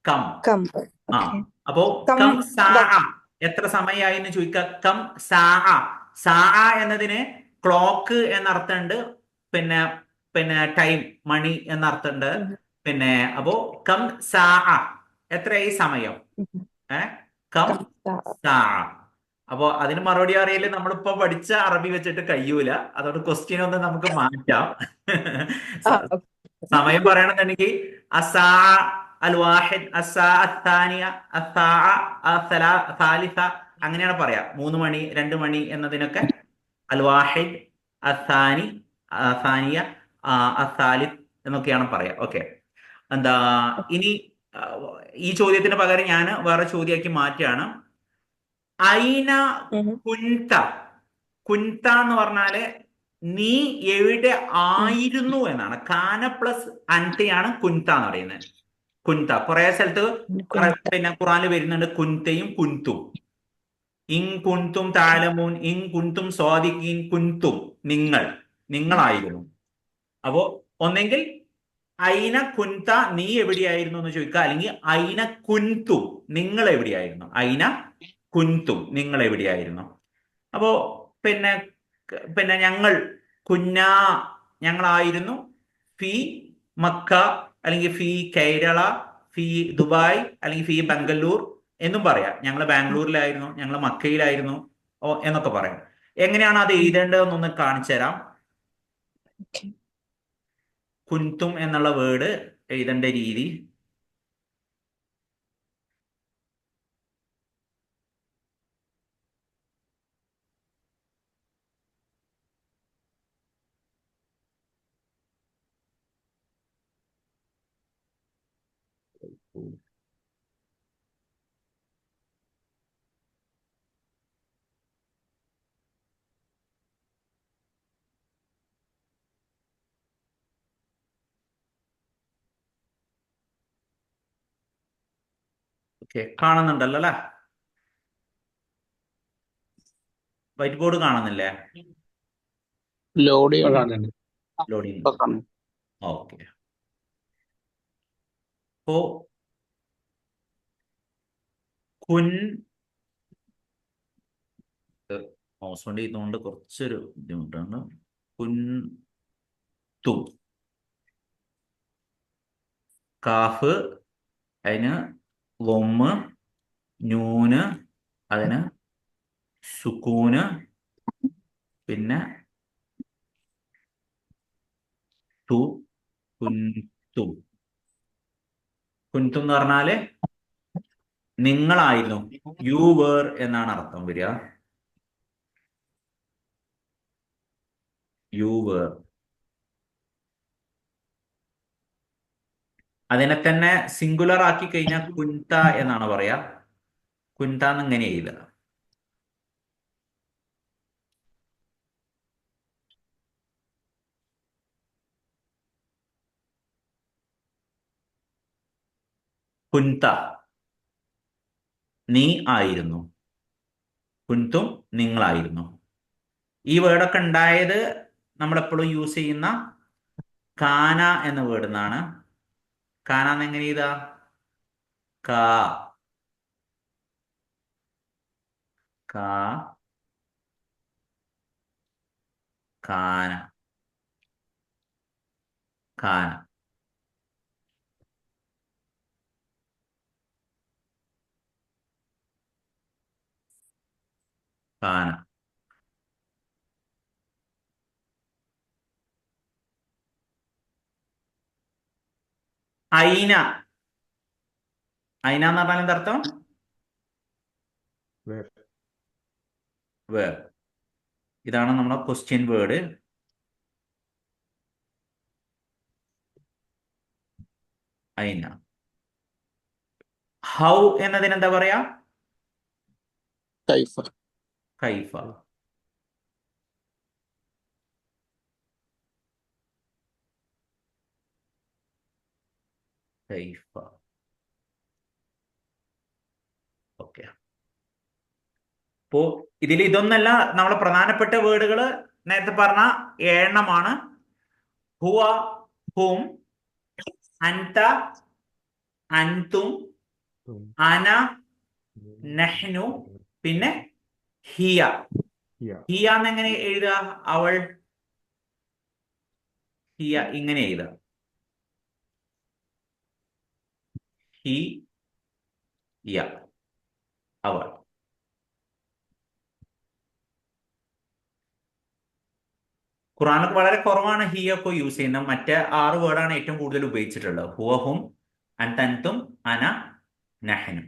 S1: കം.
S10: കം.
S1: ആ,
S10: ഓക്കെ
S1: അപ്പോ
S10: കം
S1: കം സാ, എത്ര സമയമായി എന്ന് ചോദിക്കുക. കം സാ. സാ എന്നതിന് ക്ലോക്ക് എന്നർത്ഥമുണ്ട്, പിന്നെ പിന്നെ ടൈം, മണി എന്നർത്ഥമുണ്ട്. പിന്നെ അപ്പോ കം സാ, എത്രയായി സമയം? കം സാ. അപ്പോ അതിന് മറുപടി അറിയില്ല. നമ്മളിപ്പോ പഠിച്ച അറബി വെച്ചിട്ട് കഴിയൂല. അതുകൊണ്ട് ക്വസ്റ്റ്യൻ ഒന്ന് നമുക്ക് മാറ്റാം. സമയം പറയണമെന്നുണ്ടെങ്കിൽ അസാ അൽ വാഹിദ്, അസാ അത്താനിയ, അസാ സാലിസ, അങ്ങനെയാണ് പറയാ. 3 മണി, 2 മണി എന്നതിനൊക്കെ അൽ വാഹിദ്, അസാനി, സാനിയ, അസാലിസ് എന്നൊക്കെയാണ് പറയാ. ഓക്കെ. എന്താ ഇനി ഈ ചോദ്യത്തിന് പകരം ഞാൻ വേറെ ചോദ്യമാക്കി മാറ്റുകയാണ്. ഐന കുൻത. കുൻത എന്ന് പറഞ്ഞാല് നീ എവിടെ ആയിരുന്നു എന്നാണ്. കാന പ്ലസ് അൻതയാണ് കുൻത എന്ന് പറയുന്നത്. കുൻത കുറെ സ്ഥലത്ത് പിന്നെ ഖുറാനിൽ വരുന്നുണ്ട്, കുൻതയും കുൻതും. ഇൻ കുൻതും താലമൂൻ, ഇൻ കുൻതും സ്വാദിഖീൻ, കുൻതും നിങ്ങൾ, നിങ്ങളായിരുന്നു. അപ്പോ ഒന്നെങ്കിൽ ഐന കുൻത, നീ എവിടെയായിരുന്നു എന്ന് ചോദിക്കുക, അല്ലെങ്കിൽ ഐന കുൻതും, നിങ്ങൾ എവിടെയായിരുന്നു. ഐന കുൻതും, നിങ്ങൾ എവിടെയായിരുന്നു. അപ്പോ പിന്നെ പിന്നെ ഞങ്ങൾ കുന്ന, ഞങ്ങളായിരുന്നു ഫി മക്ക, അല്ലെങ്കിൽ ഫി കേരള, ഫി ദുബായ്, അല്ലെങ്കിൽ ഫി ബംഗളൂർ എന്നും പറയാം. ഞങ്ങൾ ബാംഗ്ലൂരിലായിരുന്നു, ഞങ്ങൾ മക്കയിലായിരുന്നു എന്നൊക്കെ പറയാം. എങ്ങനെയാണ് അത് എഴുതേണ്ടതെന്നൊന്ന് കാണിച്ചു തരാം. കുൻതും എന്നുള്ള വേർഡ് എഴുതേണ്ട രീതി. ഓക്കെ, കാണുന്നുണ്ടല്ലോ അല്ലെ? വൈറ്റ് ബോർഡ് കാണുന്നില്ലേ?
S9: ലോഡ്
S4: കാണുന്നുണ്ട്.
S1: ലോഡിങ്.
S9: ചെയ്യണം.
S1: ഓക്കെ. അപ്പോ കുൻ, മൗസ് കൊണ്ട് ചെയ്യുന്നതുകൊണ്ട് കുറച്ചൊരു ബുദ്ധിമുട്ടാണ്. കുൻതും, കാഫ് അതിന് ലൊമ്മ്, നൂന് അതിന് സുക്കൂന്, പിന്നെ തു, കുൻതും. കുൻതും എന്ന് പറഞ്ഞാല് നിങ്ങളായിരുന്നു, യു വേർ എന്നാണ് അർത്ഥം വരിക. You were. അതിനെ തന്നെ സിംഗുലർ ആക്കി കഴിഞ്ഞാൽ കുൻത എന്നാണ് പറയാ. കുൻത എന്നിങ്ങനെ എഴുതുക. കുൻത നീ ആയിരുന്നു, കുൻതും നിങ്ങളായിരുന്നു. ഈ വേർഡൊക്കെ ഉണ്ടായത് നമ്മളെപ്പോഴും യൂസ് ചെയ്യുന്ന കാന എന്ന വേർഡ് നിന്നാണ്. കാന എന്ന് എങ്ങനെ ചെയ്താ? കാ കാ കാന കാന. കാന. ഐന. ഐന എന്ന് പറഞ്ഞാൽ എന്താ അർത്ഥം? വേർ. ഇതാണ് നമ്മുടെ ക്വസ്റ്റ്യൻ വേർഡ്. ഐന. ഹൗ എന്നതിന് എന്താ പറയാ?
S9: കൈഫ.
S1: കൈഫ. കൈഫ. ഓക്കെ. അപ്പോ ഇതിൽ ഇതൊന്നല്ല, നമ്മളെ പ്രധാനപ്പെട്ട വേർഡുകൾ നേരത്തെ പറഞ്ഞ 7 എണ്ണമാണ്. ഹുവ, ഹും, അൻത, അൻതും, അന, നഹ്നു, പിന്നെ ഹിയ. ഹിയ എന്നെങ്ങനെ എഴുതുക? അവൾ. ഹിയ ഇങ്ങനെ എഴുതുക. ഹിയ, അവൾ. ഖുറാനൊക്കെ വളരെ കുറവാണ് ഹി ഒക്കെ യൂസ് ചെയ്യുന്നത്. മറ്റേ 6 വേർഡാണ് ഏറ്റവും കൂടുതൽ ഉപയോഗിച്ചിട്ടുള്ളത്. ഹുവ, ഹും, അൻത, അൻതും, അന, നഹ്നു.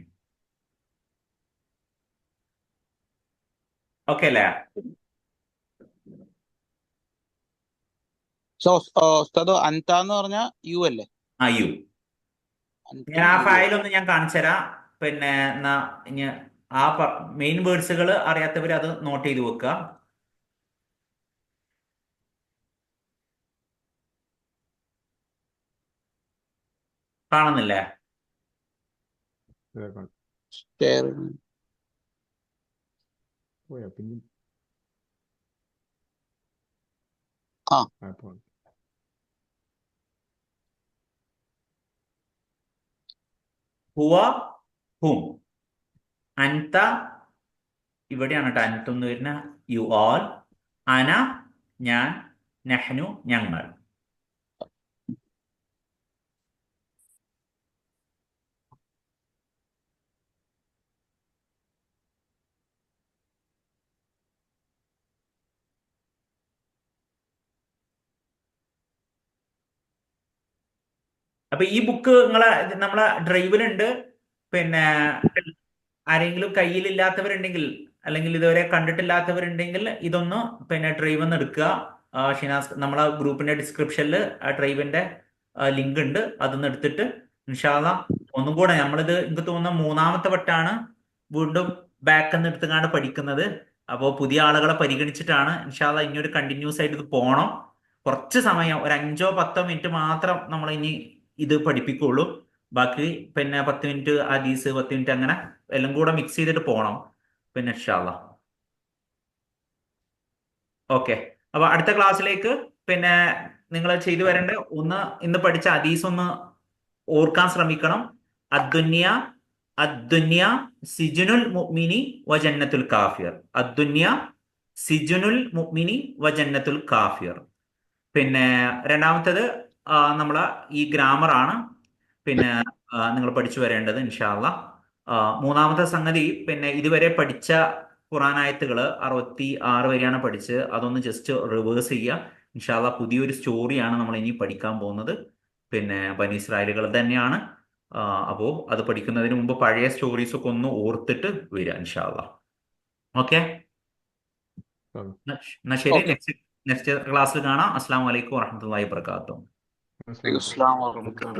S1: ഓക്കെ അല്ലേ?
S9: ഉസ്താദ് അൻത എന്ന് പറഞ്ഞ യു അല്ലേ?
S1: ആ, യു.
S9: അൻതും
S1: ഞാൻ ആ
S9: യു.
S1: ഫയലൊന്ന് ഞാൻ കാണിച്ചുതരാം. പിന്നെ എന്നാ ഇനി ആ മെയിൻ വേർഡ്സുകൾ അറിയാത്തവർ അത് നോട്ട് ചെയ്ത് വെക്കുക. കാണുന്നില്ലേ?
S9: ഷെയർ. ആ
S1: ഹുവ, ഹും, അൻത ഇവിടെയാണ് കേട്ടോ അൻതും എന്ന് വരുന്ന, യു ഓൾ, അന ഞാൻ, നഹ്നു ഞങ്ങൾ. അപ്പൊ ഈ ബുക്ക് നമ്മളെ ഡ്രൈവിലുണ്ട്. പിന്നെ ആരെങ്കിലും കയ്യിലില്ലാത്തവരുണ്ടെങ്കിൽ, അല്ലെങ്കിൽ ഇതുവരെ കണ്ടിട്ടില്ലാത്തവരുണ്ടെങ്കിൽ ഇതൊന്ന് പിന്നെ ഡ്രൈവ് ഒന്ന് എടുക്കുക. ഷിനാസ് നമ്മളെ ഗ്രൂപ്പിന്റെ ഡിസ്ക്രിപ്ഷനിൽ ആ ഡ്രൈവിന്റെ ലിങ്ക് ഉണ്ട്. അതൊന്ന് എടുത്തിട്ട് ഇൻഷാ അള്ളാ ഒന്നും കൂടെ നമ്മളിത് എനിക്ക് തോന്നുന്ന 3-ാമത്തെ വട്ടാണ് വീണ്ടും ബാക്ക് എന്ന് എടുത്തുകൊണ്ട് പഠിക്കുന്നത്. അപ്പോൾ പുതിയ ആളുകളെ പരിഗണിച്ചിട്ടാണ്. ഇൻഷാ അള്ളാ ഇനി ഒരു കണ്ടിന്യൂസ് ആയിട്ട് ഇത് പോകണം. കുറച്ച് സമയം, ഒരു 5-10 മിനിറ്റ് മാത്രം നമ്മൾ ഇനി ഇത് പഠിപ്പിക്കുള്ളൂ. ബാക്കി പിന്നെ 10 മിനിറ്റ് ഹദീസ്, 10 മിനിറ്റ് അങ്ങനെ എല്ലാം കൂടെ മിക്സ് ചെയ്തിട്ട് പോകണം. പിന്നെ ഇൻഷാ അള്ളാ. ഓക്കെ. അപ്പൊ അടുത്ത ക്ലാസ്സിലേക്ക് പിന്നെ നിങ്ങൾ ചെയ്തു വരേണ്ട ഒന്ന്, ഇന്ന് പഠിച്ച ഹദീസ് ഒന്ന് ഓർക്കാൻ ശ്രമിക്കണം. അദ്ദുന്യ അദ്ദുന്യ സിജുനുൽ മുഅ്മിനി വ ജന്നത്തുൽ കാഫിർ. അദ്ദുന്യ സിജുനുൽ മുഅ്മിനി വ ജന്നത്തുൽ കാഫിർ. പിന്നെ രണ്ടാമത്തേത് നമ്മളെ ഈ ഗ്രാമർ ആണ് പിന്നെ നിങ്ങൾ പഠിച്ചു വരേണ്ടത് ഇൻഷാ അള്ളാ. 3-ാമത്തെ സംഗതി പിന്നെ ഇതുവരെ പഠിച്ച ഖുറാനായത്തുകൾ 66 വരെയാണ് പഠിച്ച്. അതൊന്ന് ജസ്റ്റ് റിവേഴ്സ് ചെയ്യുക ഇൻഷാ അള്ളാ. പുതിയൊരു സ്റ്റോറിയാണ് നമ്മൾ ഇനി പഠിക്കാൻ പോകുന്നത്. പിന്നെ ബനി ഇസ്രായേലുകൾ തന്നെയാണ്. അപ്പോൾ അത് പഠിക്കുന്നതിന് മുമ്പ് പഴയ സ്റ്റോറീസ് ഒക്കെ ഒന്ന് ഓർത്തിട്ട് വരിക ഇൻഷാ അള്ളാ. ഓക്കെ, എന്നാ ശരി.
S9: ഓക്കെ.
S1: നെക്സ്റ്റ് ക്ലാസ്സിൽ കാണാം. അസ്സലാമു അലൈക്കും വറഹ്മത്തുള്ളാഹി വബറകാതുഹു.
S9: അസ്സലാമു അലൈക്കും.